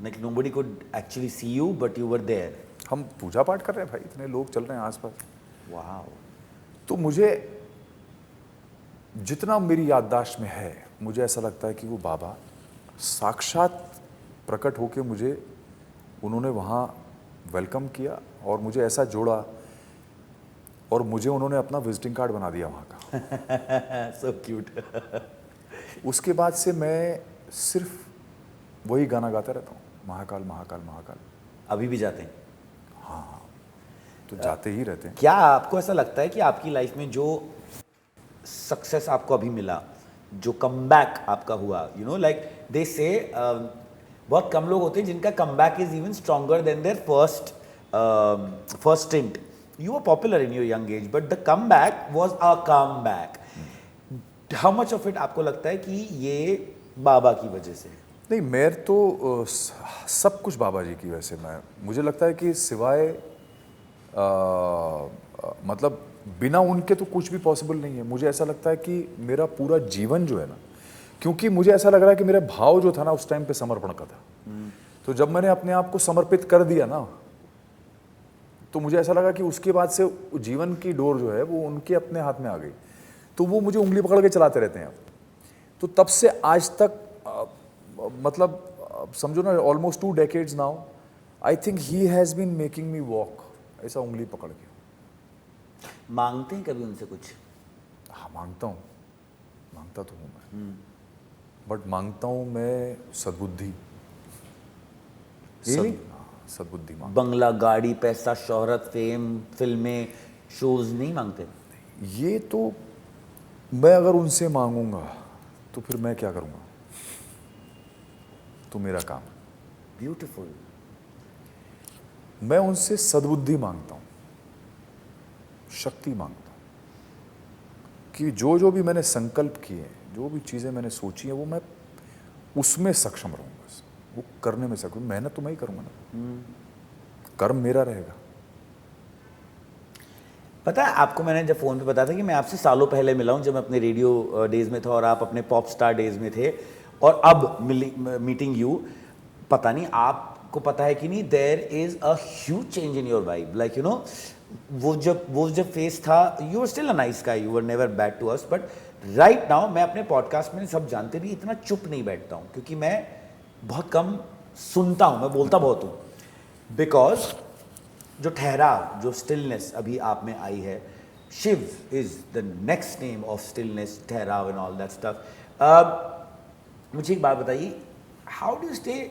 like nobody could actually see you but you were there. हम पूजा पाठ कर रहे हैं भाई, इतने लोग चल रहे हैं आसपास। वाह। तो मुझे जितना मेरी याददाश्त में है, मुझे ऐसा लगता है कि वो बाबा साक्षात प्रकट होके मुझे, उन्होंने वहाँ वेलकम किया और मुझे ऐसा जोड़ा, और मुझे उन्होंने अपना विजिटिंग कार्ड बना दिया वहाँ का। So cute. उसके बाद से मैं सिर्फ वही गाना गाता रहता हूँ, महाकाल महाकाल महाकाल। अभी भी जाते हैं? हाँ, तो जाते ही रहते हैं। क्या आपको ऐसा लगता है कि आपकी लाइफ में जो सक्सेस आपको अभी मिला, जो कमबैक आपका हुआ, यू नो लाइक दे से बहुत कम लोग होते हैं जिनका comeback is even stronger than their first stint. You were popular in your young age, but the comeback was a comeback. How much of it आपको लगता है कि ये बाबा की वजह से? नहीं, मैं तो सब कुछ बाबा जी की वजह से. मुझे लगता है कि सिवाय मतलब बिना उनके तो कुछ भी पॉसिबल नहीं है. मुझे ऐसा लगता है कि मेरा पूरा जीवन जो है ना, क्योंकि मुझे ऐसा लग रहा है कि मेरा भाव जो था ना उस टाइम पे समर्पण का था. तो जब मैंने अपने आप को समर्पित कर दिया ना, तो मुझे ऐसा लगा कि उसके बाद से जीवन की डोर जो है वो उनके अपने हाथ में आ गई. तो वो मुझे उंगली पकड़ के चलाते रहते हैं अब. तो तब से आज तक मतलब समझो ना, almost 2 decades now, I think he has been making me walk, ऐसा उंगली पकड़ के. मांगते हैं कभी उनसे कुछ? हाँ, मांगता तो हूँ मैं, बट मांगता हूँ मैं सद्बुद्धि. Really? सद्बुद्धि मांग. बंगला, गाड़ी, पैसा, शोहरत, फेम, फिल्में, शोज नहीं मांगते? ये तो मैं अगर उनसे मांगूंगा तो फिर मैं क्या करूँगा? तो मेरा काम. ब्यूटीफुल. मैं उनसे सद्बुद्धि मांगता हूँ, शक्ति मांगता हूँ कि जो जो भी मैंने संकल्प किए, जो भी चीज़ें मैंने सोची हैं, वो मैं उसमें सक्षम रहूँ. बस वो करने में सक्षम. मेहनत तो मैं ही करूँगा ना, कर्म मेरा रहेगा. पता है आपको, मैंने जब फ़ोन पे बताया था कि मैं आपसे सालों पहले मिला हूँ, जब मैं अपने रेडियो डेज़ में था और आप अपने पॉप स्टार डेज़ में थे, और अब मीटिंग यू, पता नहीं आपको पता है कि नहीं, there is a huge change in your vibe. Like you know, वो जब फेस था, you were still a nice guy, you were never bad to us, but right now मैं अपने पॉडकास्ट में, सब जानते नहीं, इतना चुप नहीं बैठता हूँ, क्योंकि मैं बहुत कम सुनता हूँ, मैं बोलता बहुत हूँ. बिकॉज जो ठहराव, जो स्टिलनेस अभी आप में आई है, Shiv is the next name of stillness, ठहराव एंड ऑल दैट स्टफ. मुझे एक बात बताइए, how do stay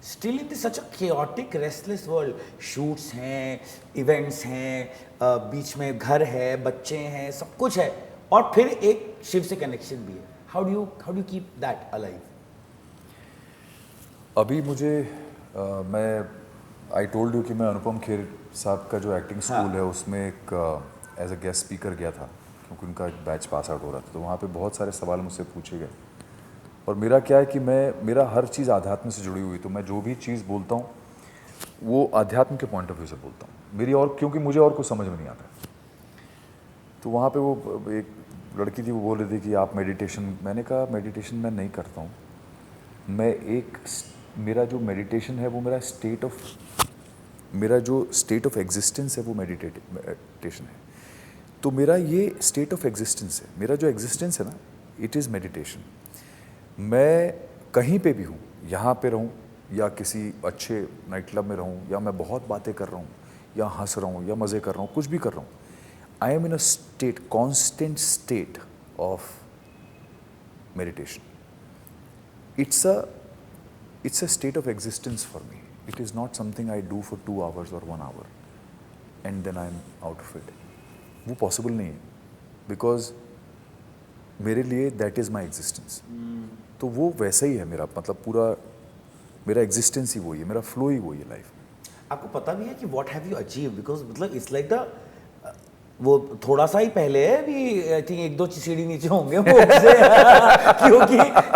still in such a chaotic restless world? Shoots हैं, इवेंट्स हैं, बीच में घर है, बच्चे हैं, सब कुछ है, और फिर एक शिव से कनेक्शन भी है. How do keep that alive? अभी मुझे मैं आई टोल्ड यू कि मैं अनुपम खेर साहब का जो एक्टिंग स्कूल है उसमें एक एज अ गेस्ट स्पीकर गया था, क्योंकि उनका एक बैच पास आउट हो रहा था. तो वहाँ पे बहुत सारे सवाल मुझसे पूछे गए, और मेरा क्या है कि मेरा हर चीज़ आध्यात्म से जुड़ी हुई. तो मैं जो भी चीज़ बोलता हूँ वो आध्यात्म के पॉइंट ऑफ व्यू से बोलता हूँ मेरी, और क्योंकि मुझे और कुछ समझ में नहीं आता. तो वहाँ पे वो एक लड़की थी, वो बोल रही थी कि आप मेडिटेशन. मैंने कहा मेडिटेशन मैं नहीं करता हूँ. मेरा जो मेडिटेशन है वो मेरा जो स्टेट ऑफ एग्जिस्टेंस है वो मेडिटेशन है. तो मेरा ये स्टेट ऑफ एग्जिस्टेंस है, मेरा जो एग्जिस्टेंस है ना, इट इज़ मेडिटेशन. मैं कहीं पे भी हूँ, यहाँ पे रहूँ या किसी अच्छे नाइट क्लब में रहूँ, या मैं बहुत बातें कर रहा हूँ, या हंस रहा हूँ, या मज़े कर रहा हूँ, कुछ भी कर रहा हूँ, I am in a state, constant state of meditation. It's a state of existence for me. It is not something I do for 2 hours or 1 hour and then I'm out of it. वो possible नहीं है, because मेरे लिए that is my existence. तो वो वैसा ही है मेरा, मतलब पूरा मेरा existence ही वही है, मेरा flow ही वही है लाइफ में. आपको पता भी है कि what have you achieved? Because मतलब it's like the वो थोड़ा सा ही पहले है भी, आई थिंक 1-2 सीढ़ी नीचे होंगे वो से क्योंकि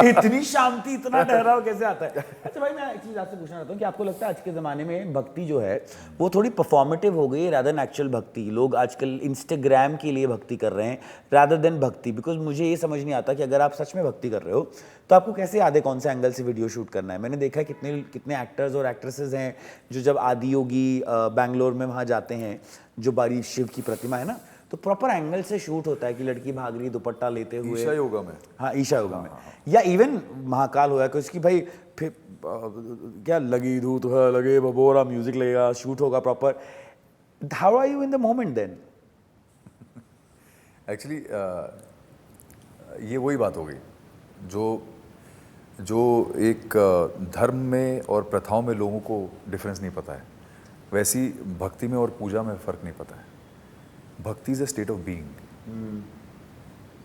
इतनी शांति, इतना ठहराव कैसे आता है? अच्छा भाई, मैं एक चीज़ आपसे पूछना चाहता हूँ कि आपको लगता है आज के ज़माने में भक्ति जो है वो थोड़ी परफॉर्मेटिव हो गई है रादर देन एक्चुअल भक्ति? लोग आजकल इंस्टाग्राम के लिए भक्ति कर रहे हैं रादर देन भक्ति. बिकॉज मुझे ये समझ नहीं आता कि अगर आप सच में भक्ति कर रहे हो तो आपको कैसे याद है कौन से एंगल से वीडियो शूट करना है. मैंने देखा है कितने एक्टर्स और एक्ट्रेसेस हैं जो जब आदि योगी बैंगलोर में वहाँ जाते हैं, जो बड़ी शिव की प्रतिमा है ना, तो प्रॉपर एंगल से शूट होता है कि लड़की भाग रही दुपट्टा लेते हुए. ईशा योगा में. हाँ, ईशा योगा में. या इवन महाकाल होया कि उसकी भाई फिर क्या लगी धूत है, लगे बबोरा, म्यूजिक लगेगा, शूट होगा proper. How are you in the moment then? Actually ये वही बात हो गई जो एक धर्म में और प्रथाओं में लोगों को डिफरेंस नहीं पता है, वैसी भक्ति में और पूजा में फ़र्क नहीं पता है. Bhakti is a state of being.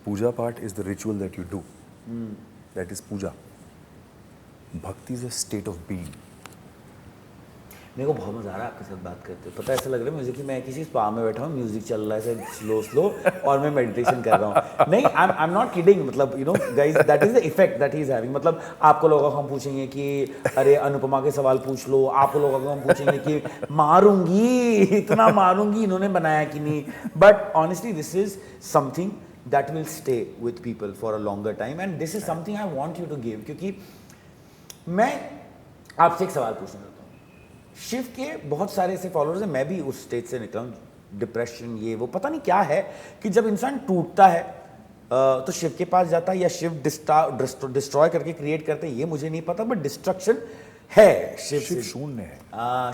Puja path is the ritual that you do, that is puja. Bhakti is a state of being. मेरे को बहुत मजा आ रहा है आपके साथ बात करते, पता है ऐसा लग रहा है म्यूजिक की मैं किसी स्पा में बैठा हूँ, म्यूजिक चल रहा है ऐसे स्लो स्लो और मैं मेडिटेशन कर रहा हूँ। नहीं, आई एम नॉट किडिंग, मतलब you know guys that is the effect that he is having. मतलब आपको लोगों को हम पूछेंगे कि अरे अनुपमा के सवाल पूछ लो, आपको लोगों को हम पूछेंगे कि मारूंगी इतना मारूंगी इन्होंने बनाया कि नहीं, but honestly this is something that will stay with people for a longer time and this is something I want you to give. क्योंकि मैं आपसे एक सवाल पूछना चाहता हूँ, शिव के बहुत सारे ऐसे फॉलोअर्स हैं, मैं भी उस स्टेज से निकला हूँ, डिप्रेशन ये वो पता नहीं क्या है कि जब इंसान टूटता है तो शिव के पास जाता है या शिव डिस्ट्रॉय करके क्रिएट करते हैं, ये मुझे नहीं पता, बट डिस्ट्रक्शन है शिव शिव से। शून्य है,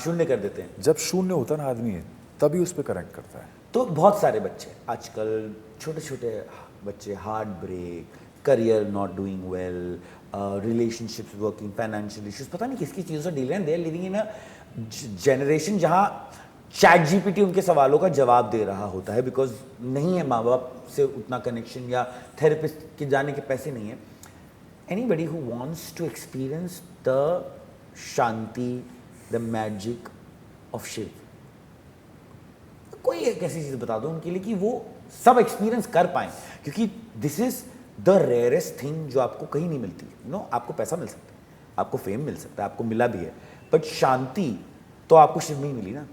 शून्य कर देते हैं। जब शून्य होता है ना आदमी तभी उस पर कनेक्ट करता है। तो बहुत सारे बच्चे आजकल, छोटे छोटे बच्चे, heart break, career not doing well, relationships working, financial issues, पता नहीं किसकी चीज़ों से डील रहे हैं। They are living in a generation जहाँ चैट जीपीटी उनके सवालों का जवाब दे रहा होता है, बिकॉज नहीं है माँ बाप से उतना कनेक्शन या थेरेपिस्ट के जाने के पैसे नहीं है। Anybody who wants to experience the shanti, the magic of Shiv, कोई एक ऐसी चीज़ बता दो उनके लिए कि वो सब एक्सपीरियंस कर पाएं, क्योंकि this is the rarest thing जो आपको कहीं नहीं मिलती है। नो, आपको पैसा मिल सकता है, आपको फेम मिल सकता है, आपको मिला भी है, बट शांति तो आपको शिव में ही मिली ना।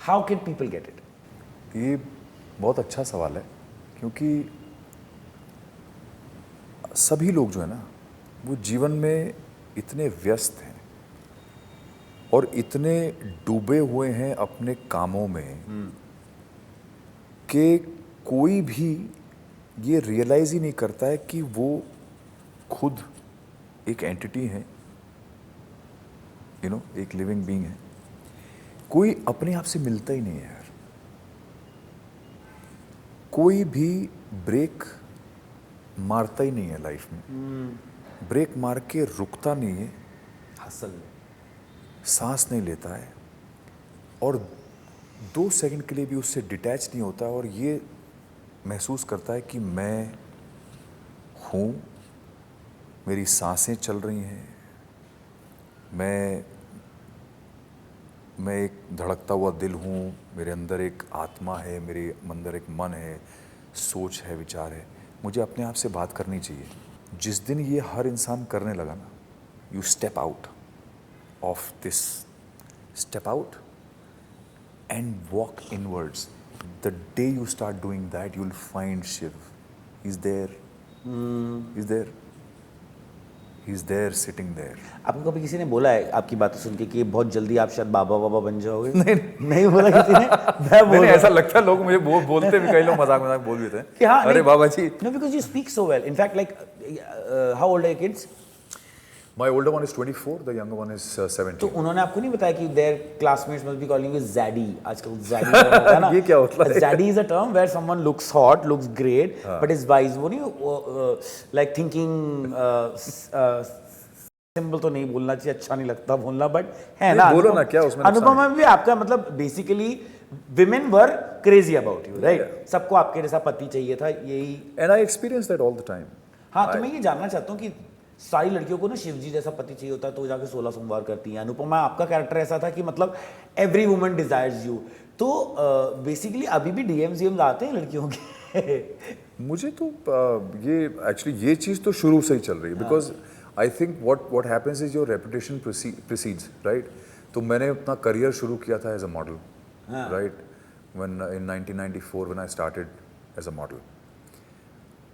How can people get it? ये बहुत अच्छा सवाल है, क्योंकि सभी लोग जो है ना वो जीवन में इतने व्यस्त हैं और इतने डूबे हुए हैं अपने कामों में कि कोई भी ये रियलाइज ही नहीं करता है कि वो खुद एक एंटिटी है, यू नो, एक लिविंग बीइंग है। कोई अपने आप से मिलता ही नहीं है यार, कोई भी ब्रेक मारता ही नहीं है लाइफ में, ब्रेक मार के रुकता नहीं है, हसल सांस नहीं लेता है और 2 सेकंड के लिए भी उससे डिटैच नहीं होता और ये महसूस करता है कि मैं हूँ, मेरी सांसें चल रही हैं, मैं एक धड़कता हुआ दिल हूँ, मेरे अंदर एक आत्मा है, मेरे अंदर एक मन है, सोच है, विचार है। मुझे अपने आप से बात करनी चाहिए। जिस दिन ये हर इंसान करने लगा ना, you step out of this, step out and walk inwards. The day you start doing that, you'll find Shiv. He's there. He's there. He's there, sitting there. आपको कभी किसी ने बोला है आपकी बातें सुन के कि बहुत जल्दी आप शायद बाबा बाबा बन जाओगे? नहीं बोला किसी ने? मैं बोल नहीं, ऐसा लगता है लोग मुझे बोलते भी, कई लोग मजाक मजाक बोल भी थे कि हाँ, अरे बाबा जी। No, because you speak so well. In fact, like, how old are your kids? My older one is 24, the younger one is 17. तो उन्होंने आपको नहीं बताया कि their classmates must be calling you Zaddy? आजकल Zaddy term होता है ना? ये क्या होता है? Zaddy is a term where someone looks hot, looks great, but is wise. वो नहीं, like thinking सिंबल तो नहीं बोलना चाहिए, अच्छा नहीं लगता बोलना, बट है ना, बोलो ना, क्या उसमें नुकसान अनुपमा में भी आपका मतलब basically women were crazy about you, right? सबको आपके जैसा पति चाहिए था, यही। And I experience that all the time. हाँ, तो मैं ये जानना चाहता हूँ कि सारी लड़कियों को ना शिवजी जैसा पति चाहिए होता है तो जाके 16 सोमवार करती हैं। अनुपमा, आपका कैरेक्टर ऐसा था कि मतलब एवरी वुमन डिजायर्स यू, तो बेसिकली अभी भी डीएम्स आते हैं लड़कियों के? मुझे तो ये एक्चुअली ये चीज़ तो शुरू से ही चल रही है, because I think what happens is your reputation precedes, right. तो मैंने अपना करियर शुरू किया था as a model, right, when in 1994 when I started as a model,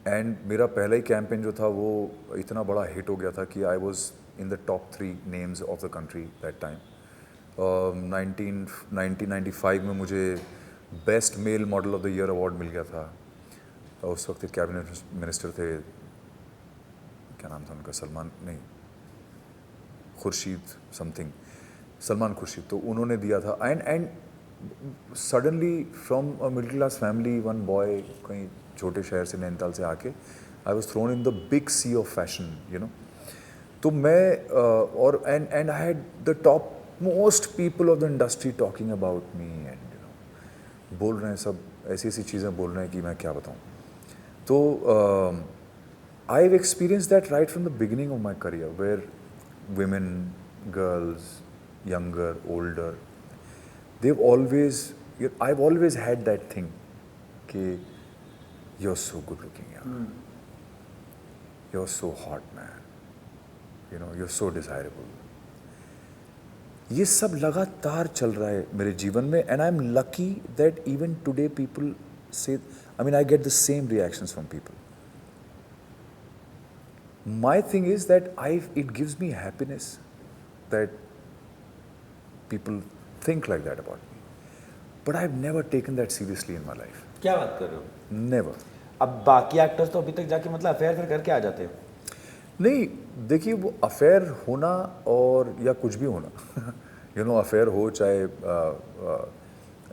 and मेरा पहला ही कैंपेन जो था वो इतना बड़ा हिट हो गया था कि I was in the top 3 names of the country that time. 1995 में मुझे best male model of the year award मिल गया था। उस वक्त कैबिनेट मिनिस्टर थे, क्या नाम था उनका, सलमान खुर्शीद, तो उन्होंने दिया था। And suddenly from a middle class family, one boy कहीं छोटे शहर से, नैनीताल से आके, I was thrown in the big sea of fashion, you know. तो मैं और and I had the top most people of the industry talking about me, and you know, बोल रहे हैं सब, ऐसी ऐसी चीज़ें बोल रहे हैं कि मैं क्या बताऊँ। तो I have experience that right from the beginning of my career, where women, girls, younger, older, they've always, I've always had that thing कि you're so good looking, yaar. You're so hot, man. You know, you're so desirable. ये सब लगातार चल रहा है मेरे जीवन में, and I'm lucky that even today people say, I mean, I get the same reactions from people. My thing is that it gives me happiness that people think like that about me. But I've never taken that seriously in my life. क्या बात कर रहे हो? Never. अब बाकी एक्टर्स तो अभी तक जाके मतलब अफेयर फिर करके आ जाते हैं. नहीं, देखिए वो अफेयर होना और या कुछ भी होना यू नो, अफेयर हो चाहे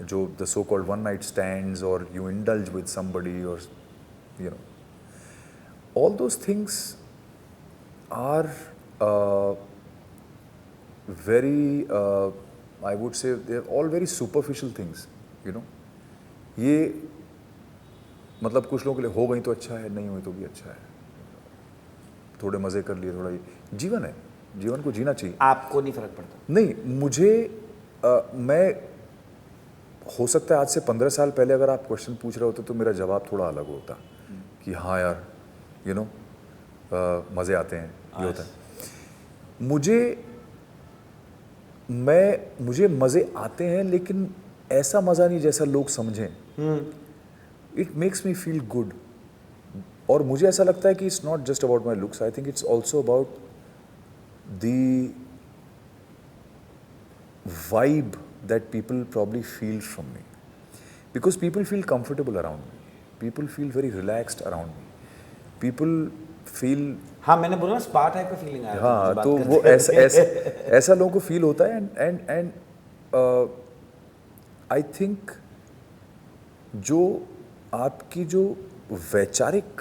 जो the so called one night stands और यू इंडल्ज विद समबडी और you know, all those things are very I would say they're all very superficial things, you know. ये मतलब कुछ लोगों के लिए हो गई तो अच्छा है, नहीं हुई तो भी अच्छा है, थोड़े मज़े कर लिए, थोड़ा ये जीवन है, जीवन को जीना चाहिए. आपको नहीं फर्क पड़ता? नहीं, मुझे मैं हो सकता है आज से 15 साल पहले अगर आप क्वेश्चन पूछ रहे होते तो मेरा जवाब थोड़ा अलग होता कि हाँ यार, यू नो, मज़े आते हैं, ये होता है. मुझे मज़े आते हैं, लेकिन ऐसा मज़ा नहीं जैसा लोग समझें. It makes me feel good. और मुझे ऐसा लगता है कि it's not just about my looks, I think it's also about the vibe that people probably feel from me, because people feel comfortable around me, people feel very relaxed around me, people feel, हाँ मैंने बोला ना स्पा टाइप का फीलिंग आया. हाँ तो वो ऐसा लोगों को फील होता है. एंड आई थिंक जो आपकी जो वैचारिक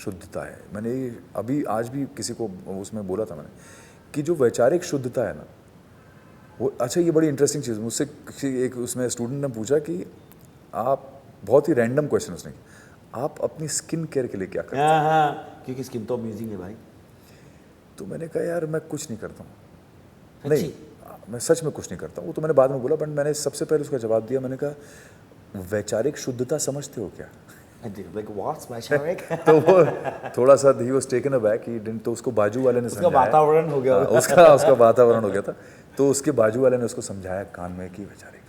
शुद्धता है, मैंने अभी आज भी किसी को उसमें बोला था मैंने कि जो वैचारिक शुद्धता है ना वो, अच्छा ये बड़ी इंटरेस्टिंग चीज़, मुझसे एक उसमें स्टूडेंट ने पूछा कि आप, बहुत ही रैंडम क्वेश्चन उसने, आप अपनी स्किन केयर के लिए क्या करते हैं? हाँ, क्योंकि स्किन तो अमेजिंग है भाई. तो मैंने कहा यार मैं कुछ नहीं करता हूँ. नहीं, मैं सच में कुछ नहीं करता हूँ. वो तो मैंने बाद में बोला, बट मैंने सबसे पहले उसका जवाब दिया. मैंने कहा वैचारिक शुद्धता समझते हो क्या? Like what's वैचारिक? तो वो थोड़ा सा he was taken aback, he didn't, तो उसको बाजू वाले ने समझाया. उसका वातावरण हो गया. उसका वातावरण हो गया था. तो उसके बाजू वाले ने उसको समझाया कान में कि वैचारिक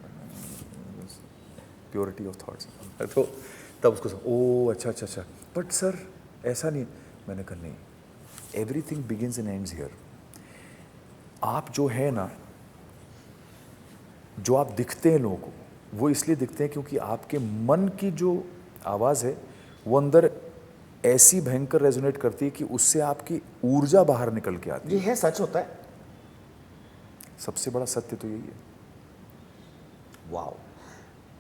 प्योरिटी ऑफ थॉट्स. तो तब उसको ओ अच्छा, बट सर ऐसा नहीं. मैंने कहा नहीं, everything begins and ends here. आप जो है ना, जो आप दिखते हैं लोगों को, वो इसलिए दिखते हैं क्योंकि आपके मन की जो आवाज़ है वो अंदर ऐसी भयंकर रेजोनेट करती है कि उससे आपकी ऊर्जा बाहर निकल के आती है. ये है, सच होता है. सबसे बड़ा सत्य तो यही है. वाओ.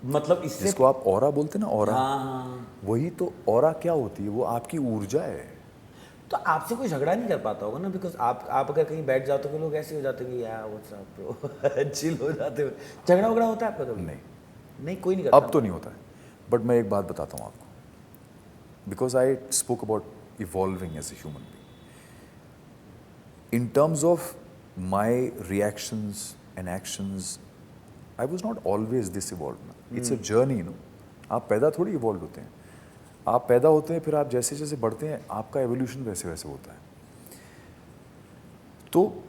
मतलब इससे जिसको आप ऑरा बोलते हैं ना, ऑरा, हाँ. वही तो. ऑरा क्या होती है? वो आपकी ऊर्जा है. तो आपसे कोई झगड़ा नहीं कर पाता होगा ना, बिकॉज आप अगर कहीं बैठ जाते हो लोग ऐसे हो जाते हैं कि यार व्हाट्स अप ब्रो, चिल हो जाते हो. झगड़ा वगड़ा होता है आपका कभी? नहीं, कोई नहीं करता. अब तो नहीं होता है. बट मैं एक बात बताता हूँ आपको, because I spoke about evolving as a human being. In terms of my reactions and actions, I was not always this evolve. It's a journey, no. आप पैदा थोड़ी इवॉल्व होते हैं. आप पैदा होते हैं, फिर आप जैसे जैसे बढ़ते हैं आपका एवोल्यूशन वैसे वैसे होता है. तो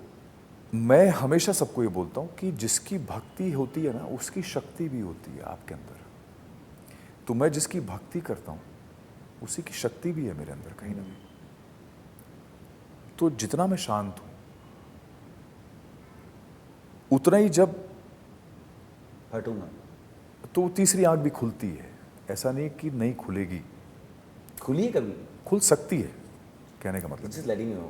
मैं हमेशा सबको ये बोलता हूँ कि जिसकी भक्ति होती है ना, उसकी शक्ति भी होती है आपके अंदर. तो मैं जिसकी भक्ति करता हूँ उसी की शक्ति भी है मेरे अंदर कहीं ना कहीं. तो जितना मैं शांत हूँ उतना ही जब हटूंगा तो तीसरी आंख भी खुलती है. ऐसा नहीं कि नहीं खुलेगी, खुली है कभी? खुल सकती है, कहने का मतलब. Just letting you know.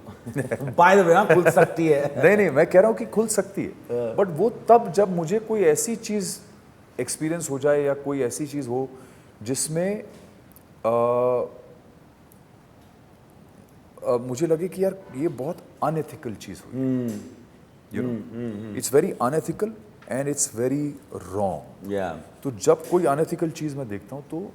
By the way, हाँ, खुल सकती है. नहीं, मैं कह रहा हूँ कि खुल सकती है. बट वो तब जब मुझे कोई ऐसी चीज़ एक्सपीरियंस हो जाए या कोई ऐसी चीज़ हो जिसमें मुझे लगे कि यार ये बहुत अनएथिकल चीज़ हुई. You know, it's very unethical and it's very wrong. तो जब कोई अनएथिकल चीज़ मैं देखता हूँ तो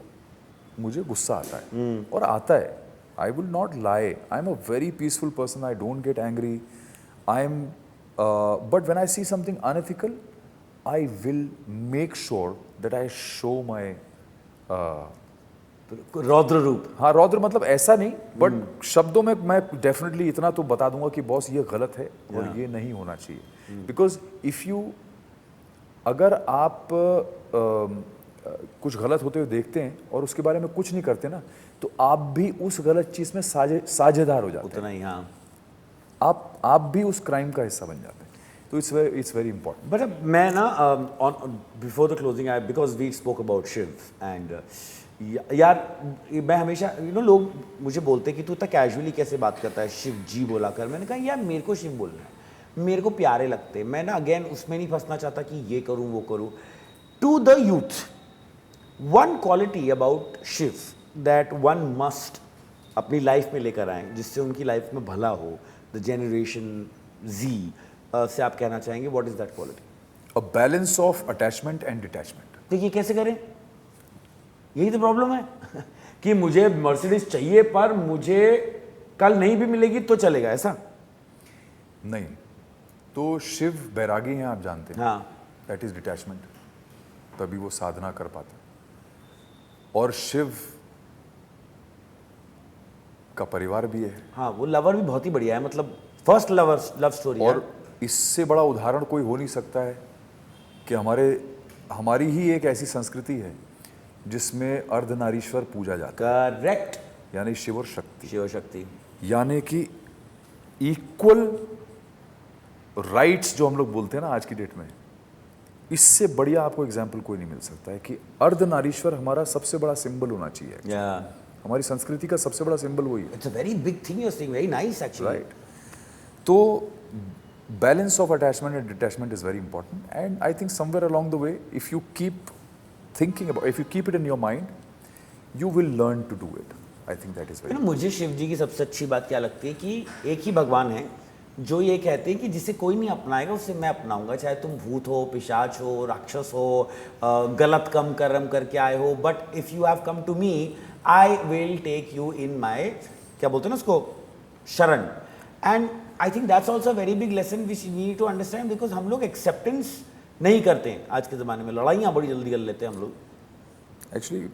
मुझे गुस्सा आता है. और आता है. I will not lie. I am a very peaceful person. I don't get angry. but when I see something unethical, I will make sure that I show my रौद्र रूप। हाँ, रौद्र मतलब ऐसा नहीं, बट शब्दों में मैं डेफिनेटली इतना तो बता दूंगा कि बॉस ये गलत है और ये नहीं होना चाहिए। बिकॉज इफ यू, अगर आप कुछ गलत होते हुए देखते हैं और उसके बारे में कुछ नहीं करते ना, तो आप भी उस गलत चीज में साझेदार हो जाते हैं। उतना ही, हाँ। आप भी उस क्राइम का हिस्सा बन जाते हैं। तो इट्स वेरी इंपॉर्टेंट। बट मैं ना before the closing I, because we spoke about Shiv and यार, मैं हमेशा लोग मुझे बोलते हैं कि तू इतना कैजुअली कैसे बात करता है शिव जी बोला कर। मैंने कहा यार मेरे को शिव बोलना है, मेरे को प्यारे लगते। मैं ना अगेन उसमें नहीं फंसना चाहता कि ये करूं वो करूं। To the youth, one quality about Shiv that one must अपनी लाइफ में लेकर आए जिससे उनकी लाइफ में भला हो, द जनरेशन जी से आप कहना चाहेंगे, what is that quality? A balance of attachment and detachment. तो ये कैसे करें? यही तो प्रॉब्लम है कि मुझे मर्सिडीज चाहिए पर मुझे कल नहीं भी मिलेगी तो चलेगा, ऐसा नहीं। तो शिव बैरागी हैं, आप जानते हैं। हाँ। दैट इज डिटैचमेंट, तभी वो साधना कर पाते हैं। और शिव का परिवार भी है। हाँ, वो लवर भी बहुत ही बढ़िया है, मतलब फर्स्ट लव स्टोरी। और इससे बड़ा उदाहरण कोई हो नहीं सकता है कि हमारी ही एक ऐसी संस्कृति है जिसमें अर्धनारीश्वर पूजा जाता है। करेक्ट। यानी शिव और शक्ति। शिव शक्ति, यानी कि इक्वल राइट्स जो हम लोग बोलते हैं ना आज की डेट में, इससे बढ़िया आपको एग्जाम्पल कोई नहीं मिल सकता है कि अर्धनारीश्वर हमारा सबसे बड़ा सिंबल होना चाहिए। हमारी संस्कृति का सबसे बड़ा सिंबल वही है। It's a very big thing you are saying, very nice actually. Right. तो balance of attachment and detachment is very important, and I think somewhere along the way if you keep thinking about, if you keep it in your mind, you will learn to do it. I think that is very मुझे शिव जी की सबसे अच्छी बात क्या लगती है कि एक ही भगवान है जो ये कहते हैं कि जिसे कोई नहीं अपनाएगा उसे मैं अपनाऊंगा, चाहे तुम भूत हो, पिशाच हो, राक्षस हो, गलत कर्म करके आए हो, but if you have come to me I will take you in my, क्या बोलते हैं ना उसको, शरण। And I think that's also very big lesson which we need to understand, because हम लोग एक्सेप्टेंस नहीं करते हैं आज के ज़माने में, लड़ाइयाँ बड़ी जल्दी कर लेते हैं हम लोग। एक्चुअली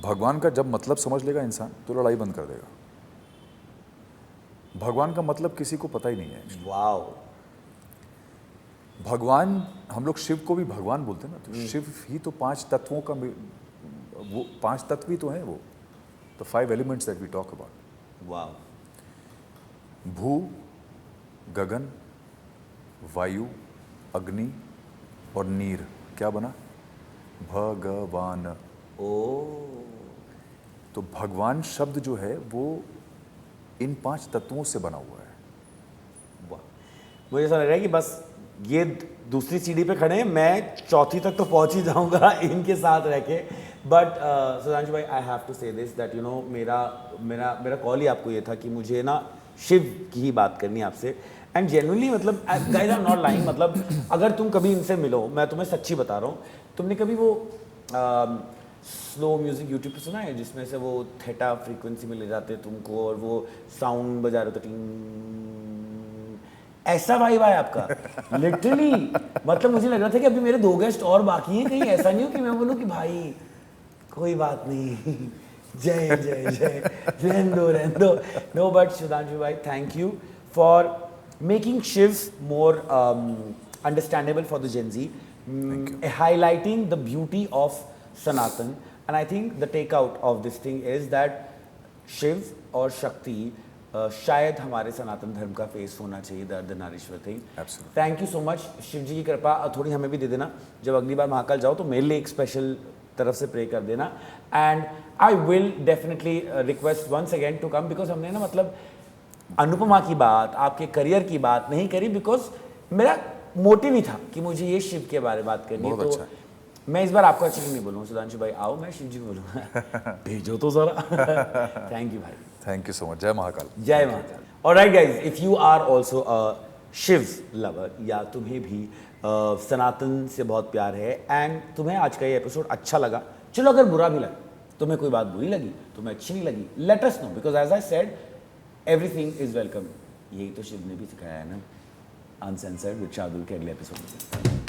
भगवान का जब मतलब समझ लेगा इंसान तो लड़ाई बंद कर देगा। भगवान का मतलब किसी को पता ही नहीं है। वाओ। भगवान, हम लोग शिव को भी भगवान बोलते हैं ना, तो शिव ही तो 5 तत्वों का, वो 5 तत्व ही तो हैं वो, the 5 elements that we talk about. Wow. भू, गगन, वायु, अग्नि और नीर, क्या बना? भगवान। ओ। तो भगवान शब्द जो है वो इन 5 तत्वों से बना हुआ है। वाह, मुझे ऐसा लग रहा है कि बस ये दूसरी सीढ़ी पे खड़े हैं, मैं चौथी तक तो पहुंच ही जाऊंगा इनके साथ रह के। बट सुधांशु भाई, आई हैव टू से दिस दैट मेरा कॉल ही आपको ये था कि मुझे ना शिव की ही बात करनी है आपसे। एंड जेन्युइनली, मतलब guys I am not lying, मतलब अगर तुम कभी इनसे मिलो, मैं तुम्हें सच्ची बता रहा हूँ, तुमने कभी वो स्लो म्यूजिक यूट्यूब पे सुना है जिसमें से वो थीटा फ्रीक्वेंसी में ले जाते हैं तुमको और वो साउंड बजा रहे होते, ऐसा वाइब है आपका लिटरली। मतलब मुझे लग रहा था कि अभी मेरे 2 गेस्ट और बाकी हैं, कहीं ऐसा नहीं हो कि मैं बोलूँ कि भाई कोई बात नहीं, जय जय जय, रहने दो। नो, बट सुधांशु भाई, thank you for making Shiv more understandable for the Gen Z, highlighting the beauty of Sanatan, and I think the takeout of this thing is that Shiv और शक्ति शायद हमारे सनातन धर्म का फेस होना चाहिए, the Ardhanarishvara thing. Thank you so much. Shiv ji की कृपा थोड़ी हमें भी दे देना, जब अगली बार महाकाल जाओ तो मेरे लिए एक स्पेशल तरफ से प्रे कर देना। And I will definitely request once again to come, because हमने ना मतलब अनुपमा की बात, आपके करियर की बात नहीं करी, बिकॉज मेरा मोटिव ही था कि मुझे ये शिव के बारे में बात करनी है। तो अच्छा। मैं इस बार आपको एक्चुअली नहीं बोलूँगा सुधांशु भाई, आओ, मैं शिव जी बोलूँगा, भेजो तो जरा। थैंक यू भाई, थैंक यू सो मच। जय महाकाल। जय Mahakal. Alright guys, if you are also a Shiva lover, या तुम्हें भी सनातन से बहुत प्यार है एंड तुम्हें आज का ये एपिसोड अच्छा लगा, चलो अगर बुरा भी लगा, तुम्हें कोई बात बुरी लगी, तुम्हें अच्छी नहीं लगी, let us know, because as I said everything is welcome यही तो शिव ने भी सिखाया है ना, अनसेंसर्ड विद शार्दुल के अगले एपिसोड में।